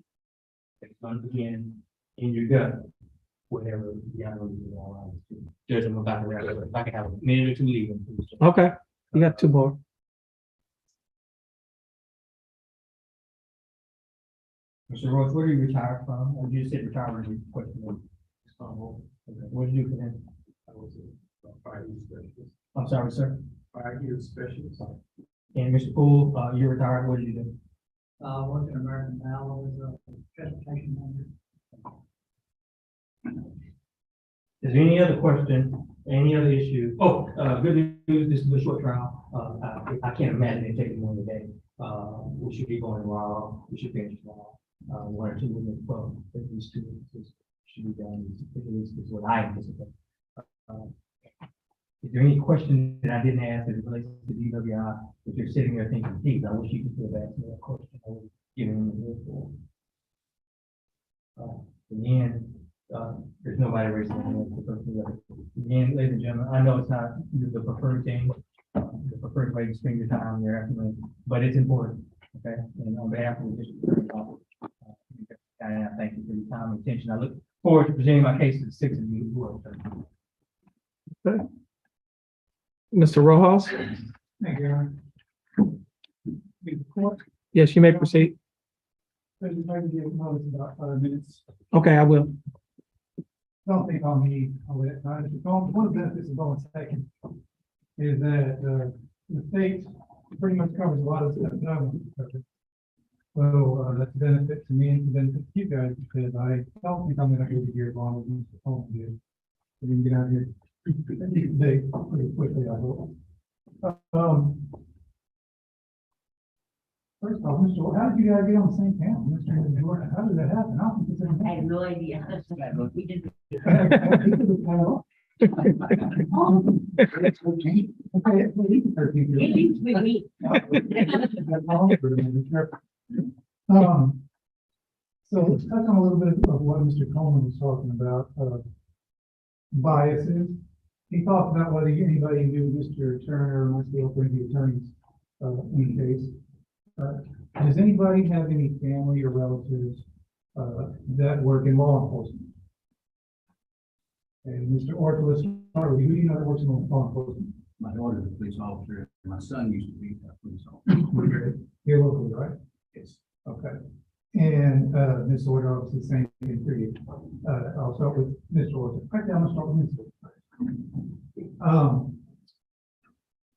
It's once again in your gut, whatever the other all right. Judge them about the rest. If I can have a minute or two leaving. Okay, you got 2 more. Mr. Roach, where do you retire from? Or you said retirement is a question. What did you do for them? I was a 5 years specialist. I'm sorry, sir. 5 years specialist. And Mr. Poole, you're retired. What did you do? Worked in American Valor as a transportation manager. Is there any other question, any other issue? Oh, good news, this is a short trial. I can't imagine it taking more than a day. We should be going tomorrow. We should finish tomorrow. 1 or 2 within 12, at least 2 should be done. Is what I anticipate. Is there any question that I didn't ask that relates to DWI that you're sitting there thinking, geez, I wish you could have asked me that question. I would have given them the word for. Again, there's nobody raising their hand. Again, ladies and gentlemen, I know it's not the preferred thing, the preferred way to spend your time in your afternoon, but it's important. Okay, and on behalf of the district attorney's office, I thank you for your time and attention. I look forward to presenting my case to the 6 of you who are. Okay. Mr. Rojas? Thank you, Aaron. Yes, you may proceed. There's a time to give notice in about 5 minutes. Okay, I will. Don't think I'll need all that time. One of the benefits of going second is that the state pretty much covers a lot of stuff that I want to cover. So that's a benefit to me and a benefit to you guys because I don't think I'm gonna go to here as long as Mr. Holmes did. So we can get out of here today pretty quickly, I hope. First of all, Mr. How did you guys get on the same panel? Mr. Jordan, how did that happen? I don't think it's I have no idea. We did. It is with me. So let's touch on a little bit of what Mr. Coleman was talking about, biases. He talked about whether anybody knew Mr. Turner or myself or the attorneys, in the case. Does anybody have any family or relatives, that work in law enforcement? And Mr. Orton, let's start with you. Who do you know that works in law enforcement? My daughter's a police officer, my son used to be a police officer. Here locally, right? Yes. Okay. And, Ms. Orton, obviously, same thing for you. I'll start with Mr. Orton. Actually, I'm gonna start with Ms. Orton.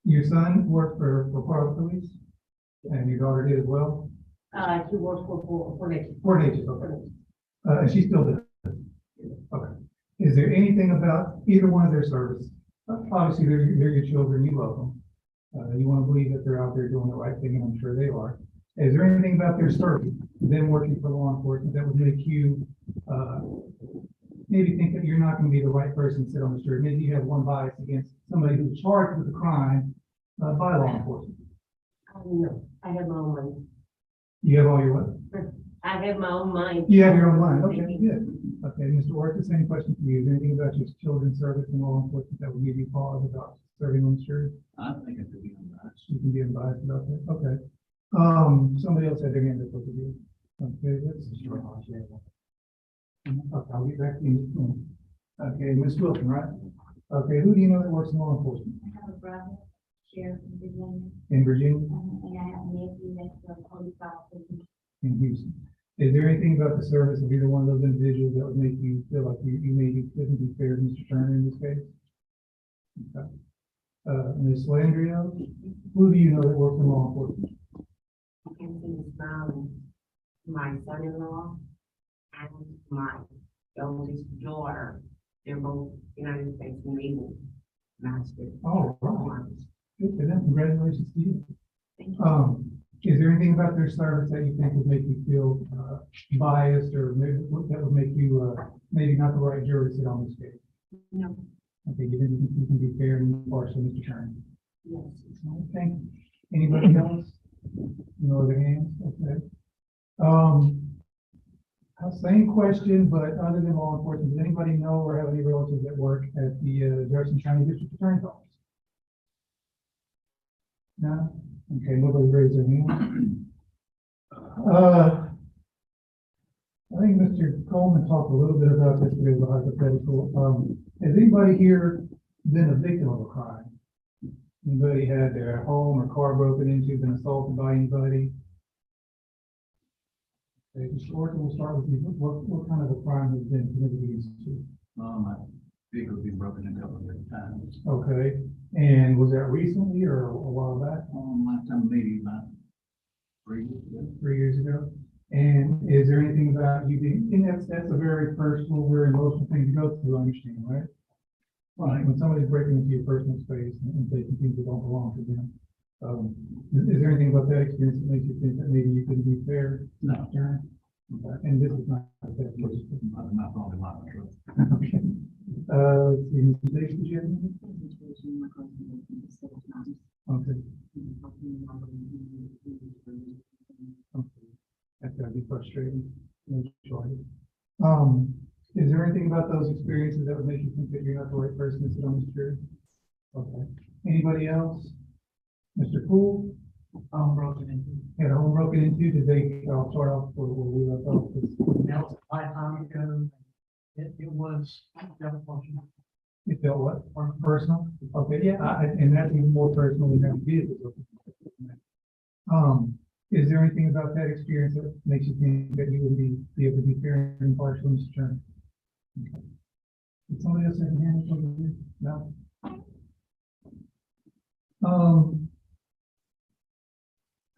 Your son worked for Park Police, and your daughter did as well? She works for nature. For nature, okay. And she still does? Okay. Is there anything about either one of their services? Obviously, they're your children, you love them. You want to believe that they're out there doing the right thing, and I'm sure they are. Is there anything about their service, them working for law enforcement, that would make you, maybe think that you're not going to be the right person to sit on the jury? Maybe you have one bias against somebody who's charged with a crime, by law enforcement? No, I have my own mind. You have all your what? I have my own mind. You have your own mind, okay, good. Okay, Mr. Ortiz, same question for you. Is there anything about your children's service in law enforcement that would give you pause about serving on the jury? I think it could be unbiased. You can be unbiased about that, okay. Somebody else had their hand up over here. Okay, let's. Okay, I'll get back to you. Okay, Ms. Wilson, right? Okay, who do you know that works in law enforcement I have a brother, sheriff in Virginia, in Virginia, and I have a nephew that's a police officer. in Houston? Is there anything about the service of either one of those individuals that would make you feel like you maybe couldn't be fair to Mr. Turner in this case? Okay. Ms. Landrio, who do you know that works in law enforcement? I can see this from my son-in-law and my oldest daughter. They're both United States Naval Master. Oh, right. Good for them. Congratulations to you. Thank you. Is there anything about their service that you think would make you feel biased, or maybe that would make you maybe not the right juror to sit on this case? No, Okay, you think you can be fair and impartial, Mr. Turner? yes. Okay. Anybody else? No other hands? Okay. Same question, but other than law enforcement, does anybody know or have any relatives that work at the Jefferson County District Attorney's Office? No? Okay, nobody raised their hand. I think Mr. Coleman talked a little bit about this, but it was a hypothetical. Has anybody here been a victim of a crime? Anybody had their home or car broken into, been assaulted by anybody? Okay, Mr. Orton, we'll start with you. What kind of a crime has been committed against you? My vehicle has been broken in a couple of different times. Okay, and was that recently or a while back? Last time maybe about 3 years ago. 3 years ago? And is there anything about you being, and that's a very personal, very emotional thing to go through, I understand, right? Right. When somebody's breaking into your personal space and taking things that don't belong to them. Is there anything about that experience that makes you think that maybe you couldn't be fair? No. Okay. And this is not that person. My phone is not true. Okay. Let's see, Mr. Davis, did you have anything? Okay. Okay. That's gotta be frustrating. No choice. Is there anything about those experiences that would make you think that you're not the right person to sit on this jury? Okay. Anybody else? Mr. Poole? Broken into. Had a home broken into, did they, I'll start off where we left off. That was a lifetime ago. It was, unfortunate. You felt what? Personal? Okay, yeah, and that's even more personal than that vehicle. Is there anything about that experience that makes you think that you would be able to be fair and impartial, Mr. Turner? Okay. Did somebody else have a hand up over here? No?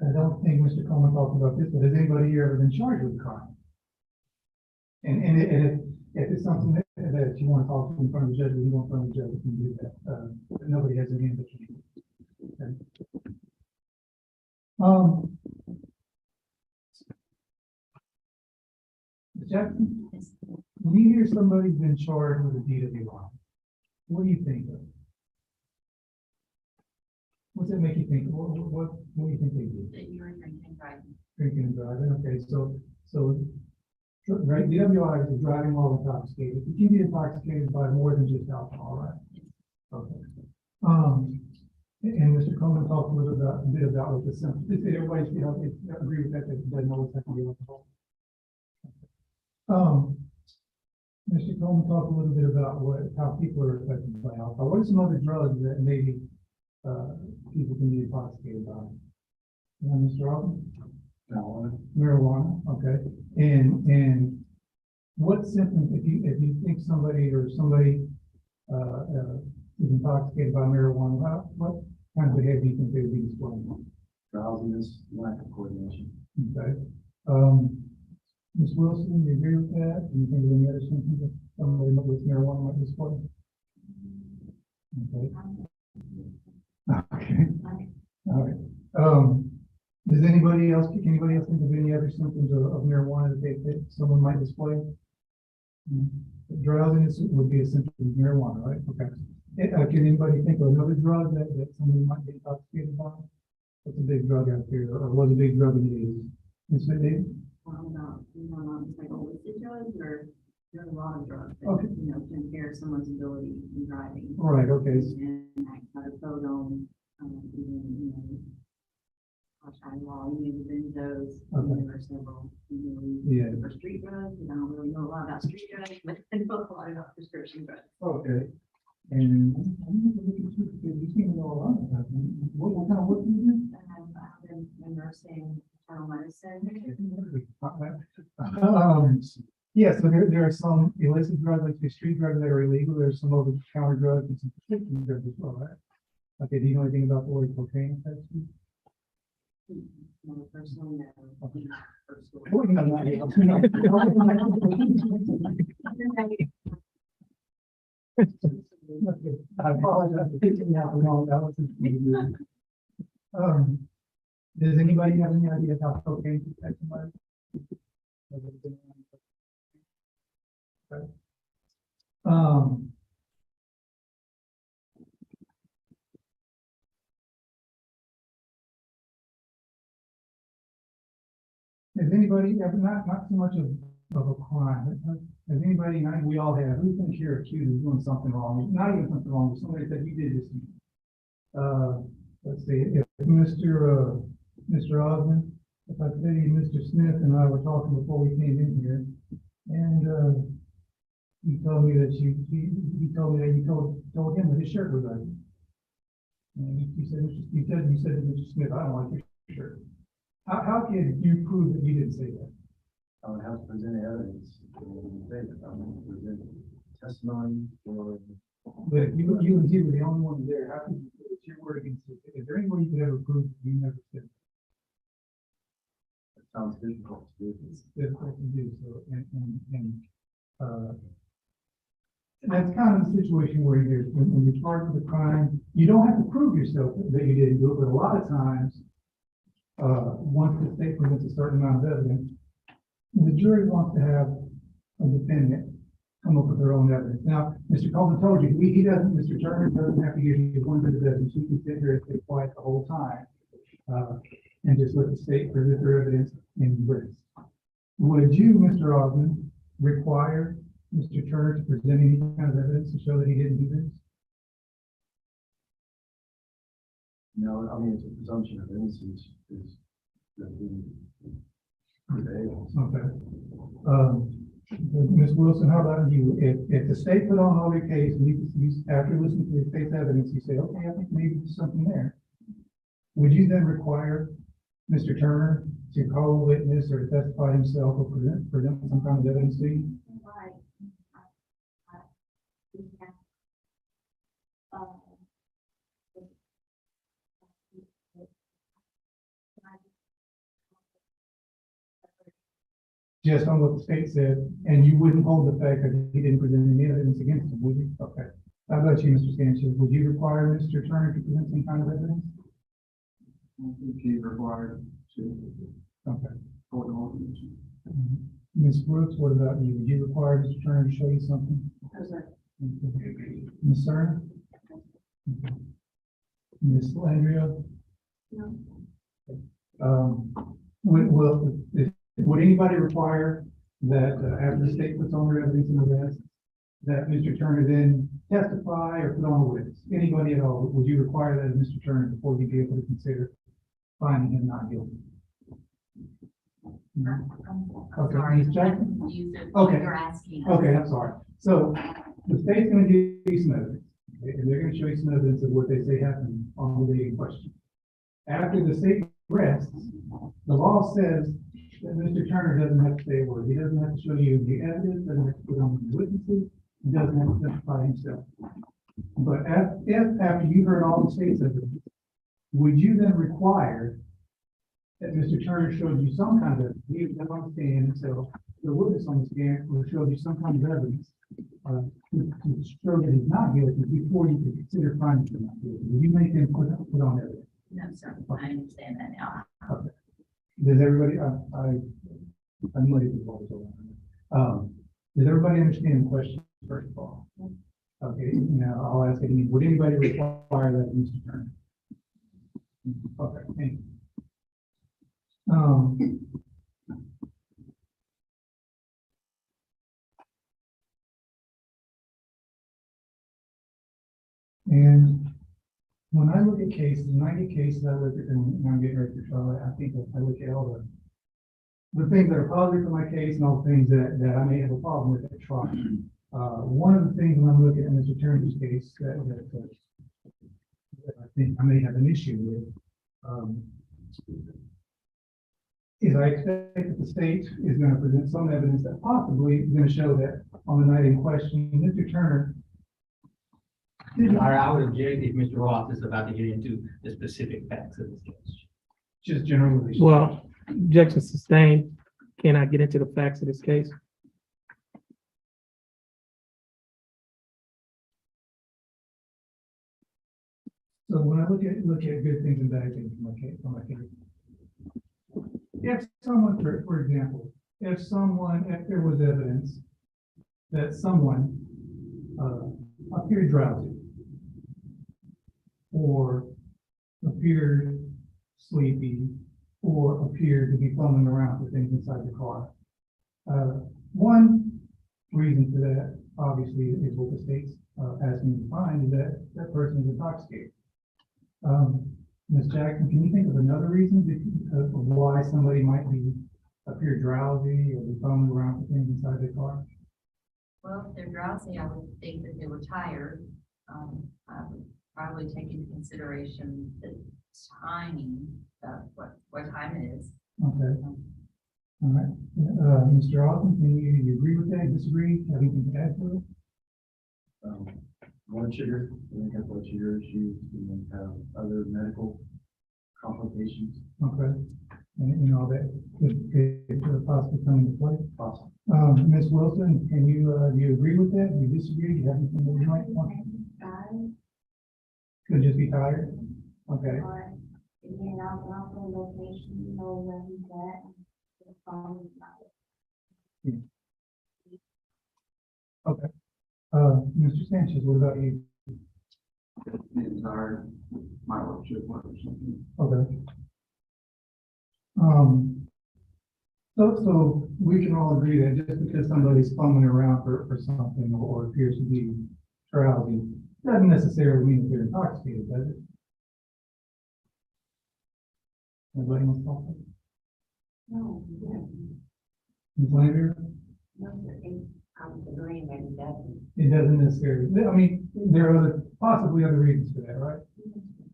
I don't think Mr. Coleman talked about this, but has anybody here ever been charged with a crime? And if it's something that you want to talk to in front of the judge, you want in front of the judge, you can do that. But nobody has a hand up. Okay. Ms. Jackson, when you hear somebody's been charged with a DWI, What do you think of? What's that make you think? What do you think they did? That you were drinking and driving. Drinking and driving, okay, so, right, DWI is driving while intoxicated. You can be intoxicated by more than just alcohol, right? Okay. And Mr. Coleman talked a little about, a bit about what the symptoms, everybody, you know, agree with that, that doesn't know what's happening with alcohol. Mr. Coleman talked a little bit about how people are affected by alcohol. What are some other drugs that maybe, people can be intoxicated by? Mr. Alvin? Marijuana, okay. And what symptoms, if you think somebody is intoxicated by marijuana, what kind of behavior do you think they would be displaying? Drowsiness, lack of coordination. Okay. Ms. Wilson, do you agree with that? Do you think of any other symptoms that somebody with marijuana might display? Okay. Okay. All right. Does anybody else think of any other symptoms of marijuana that someone might display? Drowsiness would be a symptom of marijuana, right? Okay. Can anybody think of another drug that somebody might be intoxicated by? What's a big drug out there, or was a big drug in the 80s? Ms. Davis? Like illicit drugs, or there's a lot of drugs that, Okay. you know, can impair someone's ability in driving. Right, okay. And hydrocodone, even, you know, gosh, I know, you know, benzos, Okay. there are several, you know, Yeah. for street drugs, and I don't really know a lot about street drugs, but I know a lot about prescription drugs. Okay. And you seem to know a lot about them. What kind of work do you do? I've been in nursing, internal medicine. Yeah, so there are some illicit drugs, like the street drugs that are illegal. There's some over-the-counter drugs and some prescription drugs as well, right? Okay, do you know anything about the word cocaine? No, personally, no. Well, no, not yet. I apologize for thinking out loud. That wasn't me. Does anybody have any idea how cocaine affects somebody? Okay. Has anybody ever, not so much of a crime, has anybody, and I think we all have, who's been here accused of doing something wrong, not even something wrong, but somebody said you did this to me. Let's see, if Mr. Osmond, if I say Mr. Smith and I were talking before we came in here, and he told me that he told me that you told him that his shirt was ugly. And you said to Mr. Smith, I don't like your shirt. How can you prove that you didn't say that? I would have to present evidence. I would present testimony or. But if you and he were the only ones there, how could you put your word against it? Is there any way you could ever prove that you never said? It sounds difficult to do. It's difficult to do, so, and that's kind of the situation where when you're charged with a crime, you don't have to prove yourself that you didn't do it, but a lot of times, once the state presents a certain amount of evidence, the jury wants to have a defendant come up with their own evidence. Now, Mr. Coleman told you, Mr. Turner doesn't have to give you one bit of evidence. He can sit here and stay quiet the whole time, and just let the state present their evidence and rest. Would you, Mr. Osmond, require Mr. Turner to present any kind of evidence to show that he didn't do this? No, I mean, it's a presumption of innocence is that we prevails. Okay. Ms. Wilson, how about you? If the state put on all your case and you after listening to the state's evidence, you say, okay, I think maybe there's something there. Would you then require Mr. Turner to call a witness or to testify himself or present some kind of evidence to you? Just on what the state said, and you wouldn't hold the fact that he didn't present any evidence against him, would you? Okay. How about you, Mr. Sanchez? Would you require Mr. Turner to present some kind of evidence? I think he's required to. Okay. Hold on. Ms. Brooks, what about you? Would you require Mr. Turner to show you something? There's a Ms. Serna? Okay. Ms. Landria? No. Would anybody require that after the state puts on their evidence in arrest, that Mr. Turner then testify or put on a witness? Anybody at all, would you require that of Mr. Turner before you be able to consider finding him not guilty? No? I'm Okay, sorry, Ms. I'm Jackson? confused at Okay. what you're asking. Okay, I'm sorry. So the state's gonna give you some evidence, okay, and they're gonna show you some evidence of what they say happened on the day in question. After the state rests, the law says that Mr. Turner doesn't have to say a word. He doesn't have to show you the evidence, doesn't have to put on the witnesses, he doesn't have to testify himself. But if after you heard all the state's evidence, would you then require that Mr. Turner showed you some kind of, he was on the stand, so the witness on the stand will show you some kind of evidence to show that he's not guilty before you can consider finding him not guilty? Would you make him put on evidence? No, sir, I understand that now. Okay. Does everybody, I'm ready to vote. Does everybody understand the question, first of all? Okay, now I'll ask it again. Would anybody require that of Mr. Turner? Okay, thank you. And when I look at cases, 90 cases, I look at, and I'm getting ready for trial, I think I look at all the things that are positive for my case and all the things that I may have a problem with at trial. One of the things when I'm looking at Mr. Turner's case that I think I may have an issue with, is I expect that the state is going to present some evidence that possibly is going to show that on the night in question, Mr. Turner. I would object if Mr. Ross is about to get into the specific facts of this case. Just generally. Well, objection sustained. Can I get into the facts of this case? So when I look at good things and bad things from my case. If someone, for example, if there was evidence that someone appeared drowsy or appeared sleepy or appeared to be fumbling around for things inside the car. One reason for that, obviously, is what the state's asking to find, is that that person is intoxicated. Ms. Jackson, can you think of another reason of why somebody might appear drowsy or be fumbling around for things inside the car? Well, if they're drowsy, I would think that they were tired. I would probably take into consideration the timing of what time it is. Okay. All right. Mr. Austin, can you agree with that, disagree, have anything to add to it? Blood sugar, they have blood sugar issues, and then have other medical complications. Okay. And all that could possibly come into play. Possible. Ms. Wilson, do you agree with that? Do you disagree? Do you have anything that you might want? Could just be tired? Okay. Or being out on location, you know where he's at. Okay. Mr. Sanchez, what about you? Being tired, might work shift work or something. Okay. So we can all agree that just because somebody's fumbling around for something or appears to be drowsy, doesn't necessarily mean that they're intoxicated, does it? Anybody want to talk? No, Ms. Lander? I'm agreeing that it doesn't. It doesn't necessarily, I mean, there are possibly other reasons for that, right?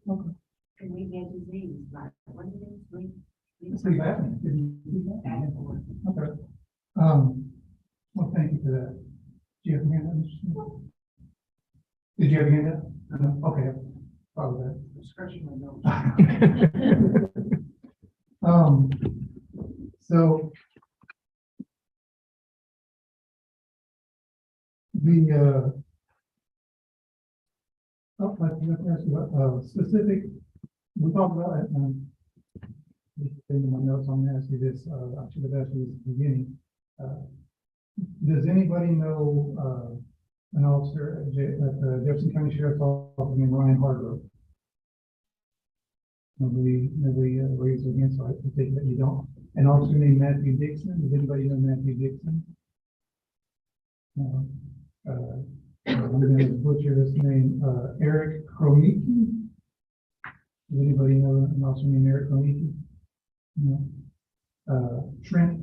Okay. Can we get disease, like, what is it, sleep? Sleep apnea. Did you do that? Okay. Well, thank you for that. Do you have a hand up, Mr. Smith? Did you have a hand up? No? Okay. Probably that. Scratching my nose. So specific, we talked about it, just in my notes, I'm gonna ask you this, I should have asked you this at the beginning. Does anybody know, an officer at the Jefferson County Sheriff's Office named Ryan Hargrove. Nobody raised their hand, so I think that you don't. An officer named Matthew Dixon. Does anybody know Matthew Dixon? I'm gonna butcher his name, Eric Kronicki. Does anybody know an officer named Eric Kronicki? No. Trent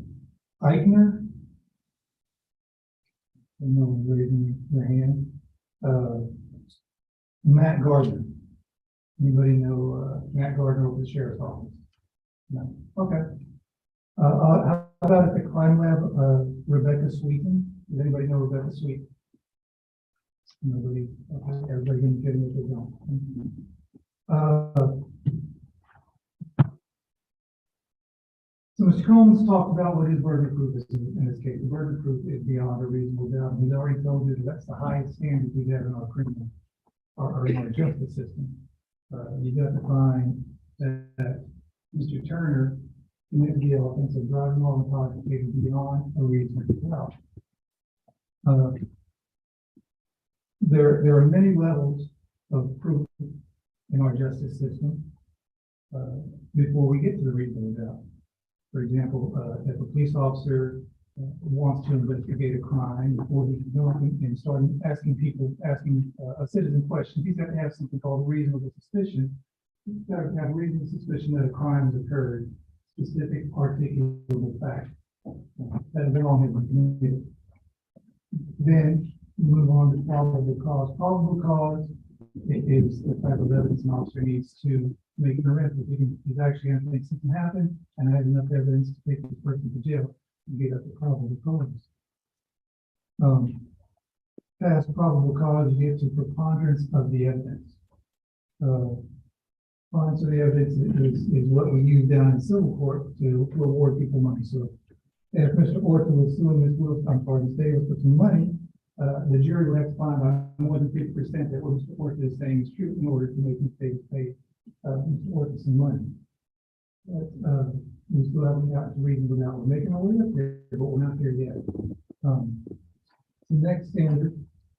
Eichner. No one raising their hand. Matt Gardner. Anybody know Matt Gardner with the sheriff's office? No. Okay. How about at the crime lab, Rebecca Sweeten? Does anybody know Rebecca Sweeten? Nobody. Okay. Everybody can get it if they don't. So Mr. Combs talked about what his burden of proof is in this case. The burden of proof is beyond a reasonable doubt. He's already told you that that's the highest standard we have in our criminal or in our justice system. You got to find that Mr. Turner committed the offense of driving while intoxicated beyond a reasonable doubt. There are many levels of proof in our justice system before we get to the reasonable doubt. For example, if a police officer wants to investigate a crime before he can go and start asking a citizen questions, he's got to have something called reasonable suspicion. He's got to have reasonable suspicion that a crime has occurred, specific articulable fact that a wrong has been committed. Then move on to probable cause. Probable cause is the type of evidence an officer needs to make an arrest. If he's actually going to think something happened and has enough evidence to take this person to jail and get up to probable cause. Past probable cause, you get to preponderance of the evidence. Preponderance of the evidence is what we use down in civil court to award people money. So if Mr. Orton was suing Ms. Davis for some money, the jury would have to find out more than 50% that what Mr. Orton is saying is true in order to make Ms. Davis pay Mr. Orton some money. But we still haven't gotten to reasonable doubt. We're making our way up there, but we're not there yet. The next standard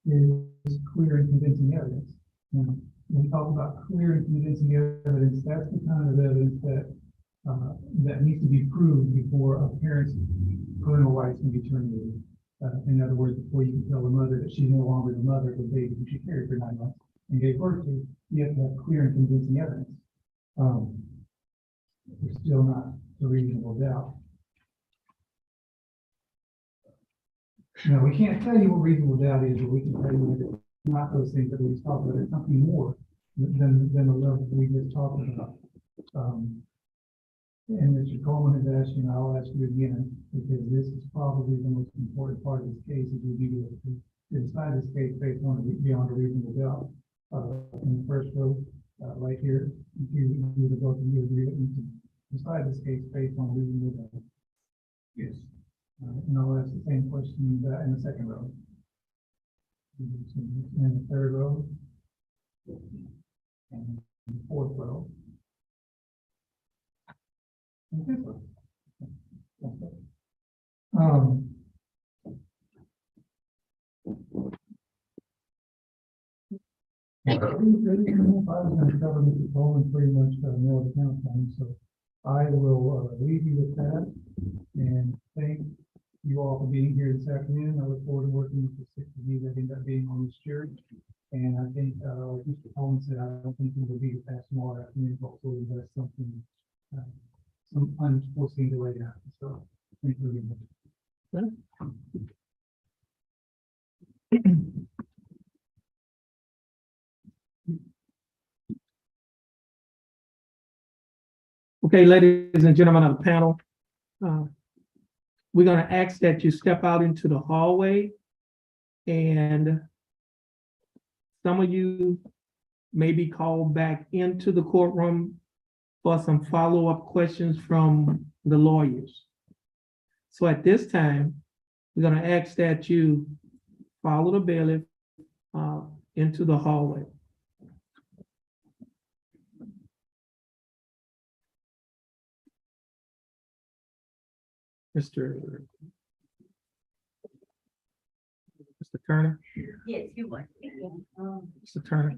is clear and convincing evidence. Now, when we talk about clear and convincing evidence, that's the kind of evidence that needs to be proved before a parent's parental rights can be terminated. In other words, before you can tell the mother that she's no longer the mother of the baby who she carried for 9 months and gave birth to, you have to have clear and convincing evidence. We're still not a reasonable doubt. Now, we can't tell you what reasonable doubt is, but we can tell you that it's not those things that we just talked about. It's something more than the level that we just talked about. And Mr. Coleman has asked you, and I'll ask you again, because this is probably the most important part of this case, is we be able to decide this case based on beyond a reasonable doubt. In the first row, right here, you the both of you agree that we can decide this case based on reasonable doubt. Yes. And I'll ask the same question in the second row. In the third row. And the fourth row. And fifth row. I was going to cover Mr. Coleman pretty much nailed it down for me, so I will leave you with that and thank you all for being here this afternoon. I look forward to working with the 6 of you that end up being on this jury. And I think, like Mr. Coleman said, I don't think we will be past tomorrow afternoon, hopefully that's something, some unforeseen delay happens. So thank you very much. Okay, ladies and gentlemen of the panel, we're going to ask that you step out into the hallway, and some of you may be called back into the courtroom for some follow-up questions from the lawyers. So at this time, we're going to ask that you follow the bailiff into the hallway. Mr. Mr. Turner, Yes, you were. Mr. Turner.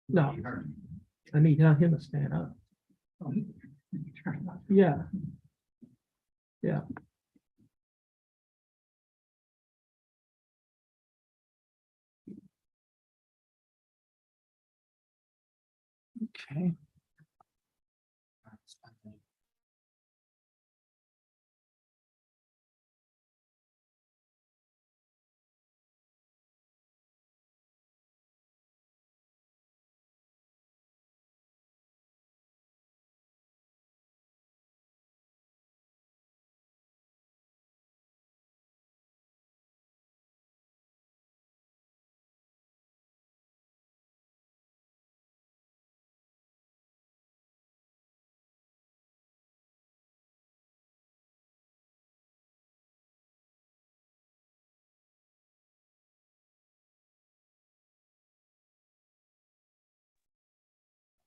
No, I need him to stand up. Yeah. Yeah. Okay.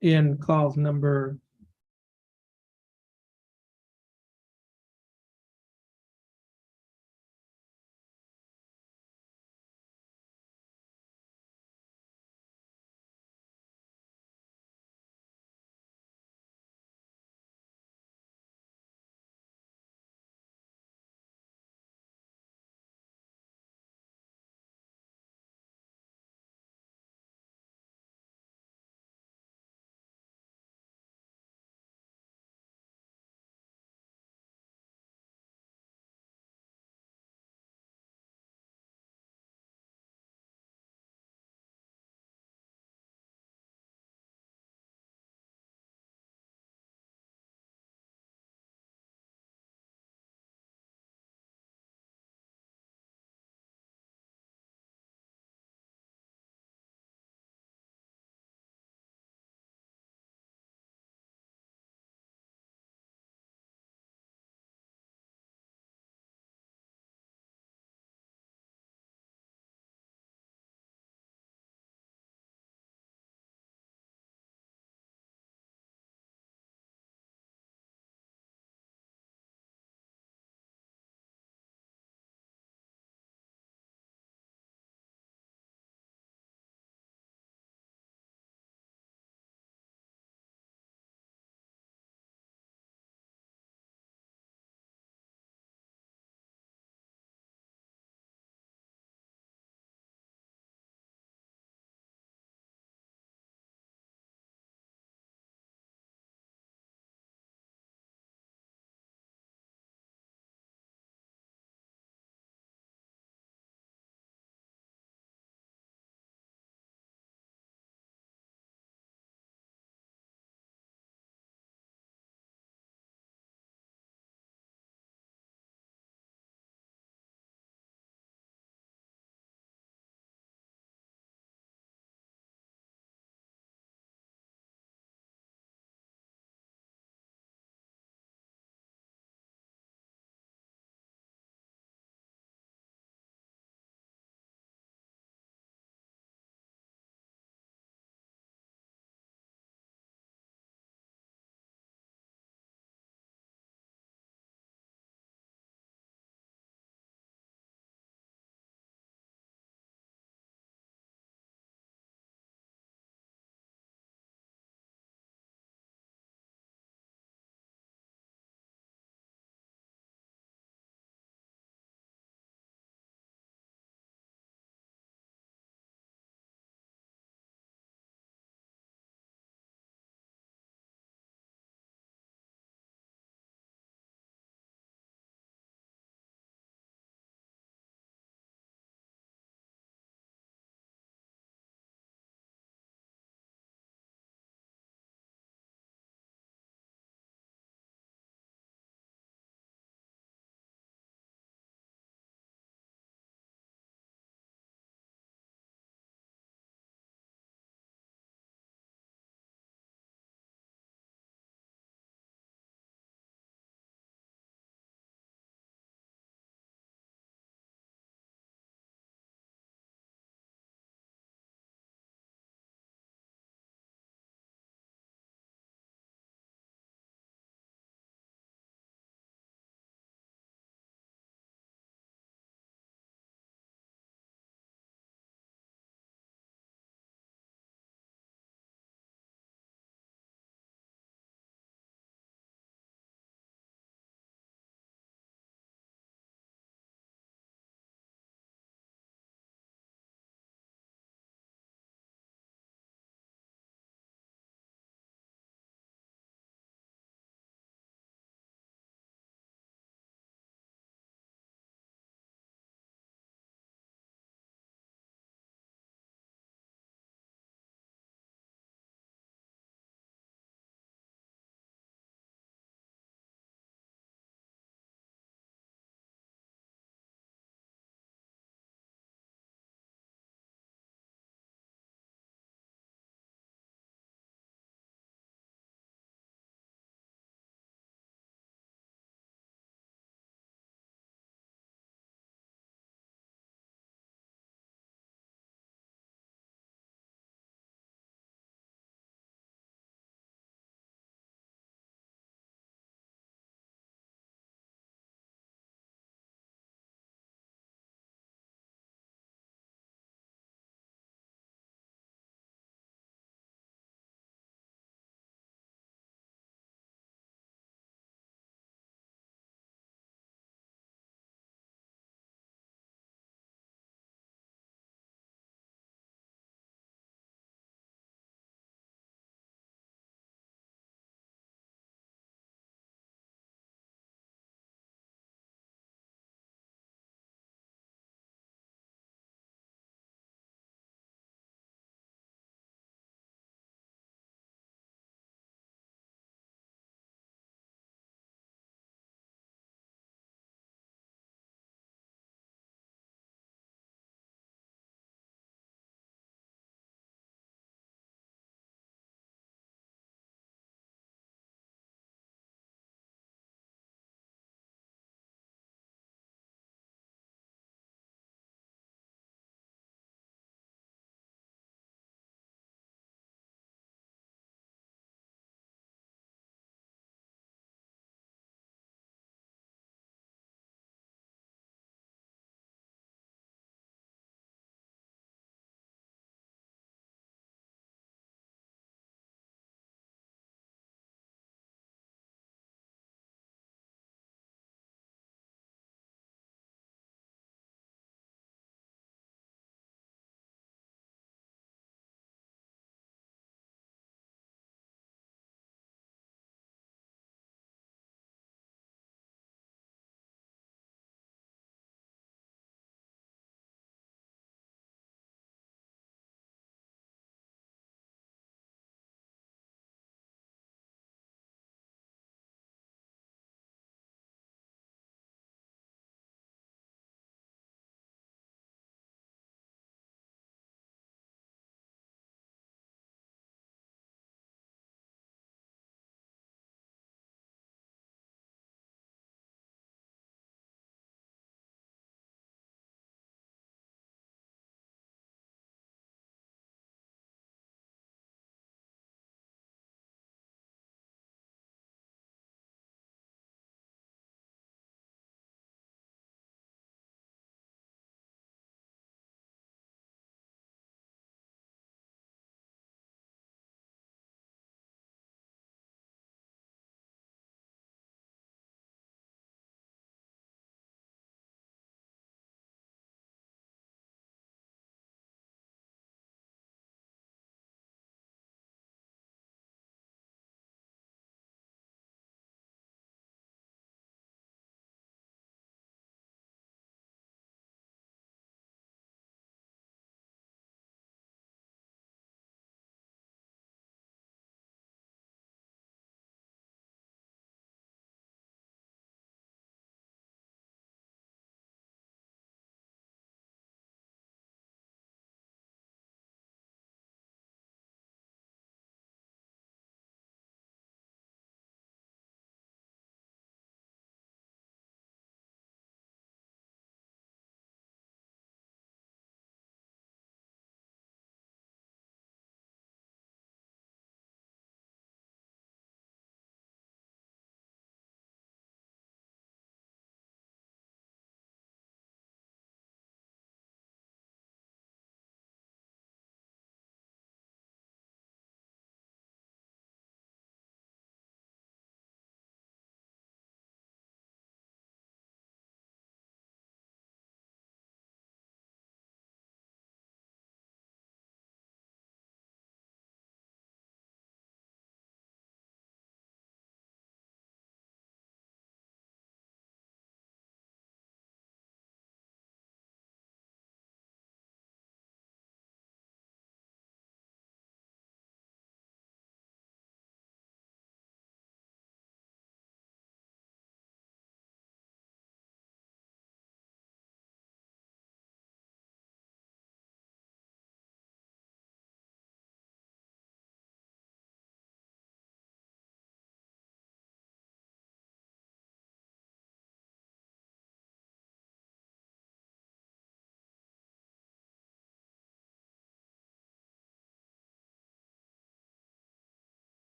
In clause number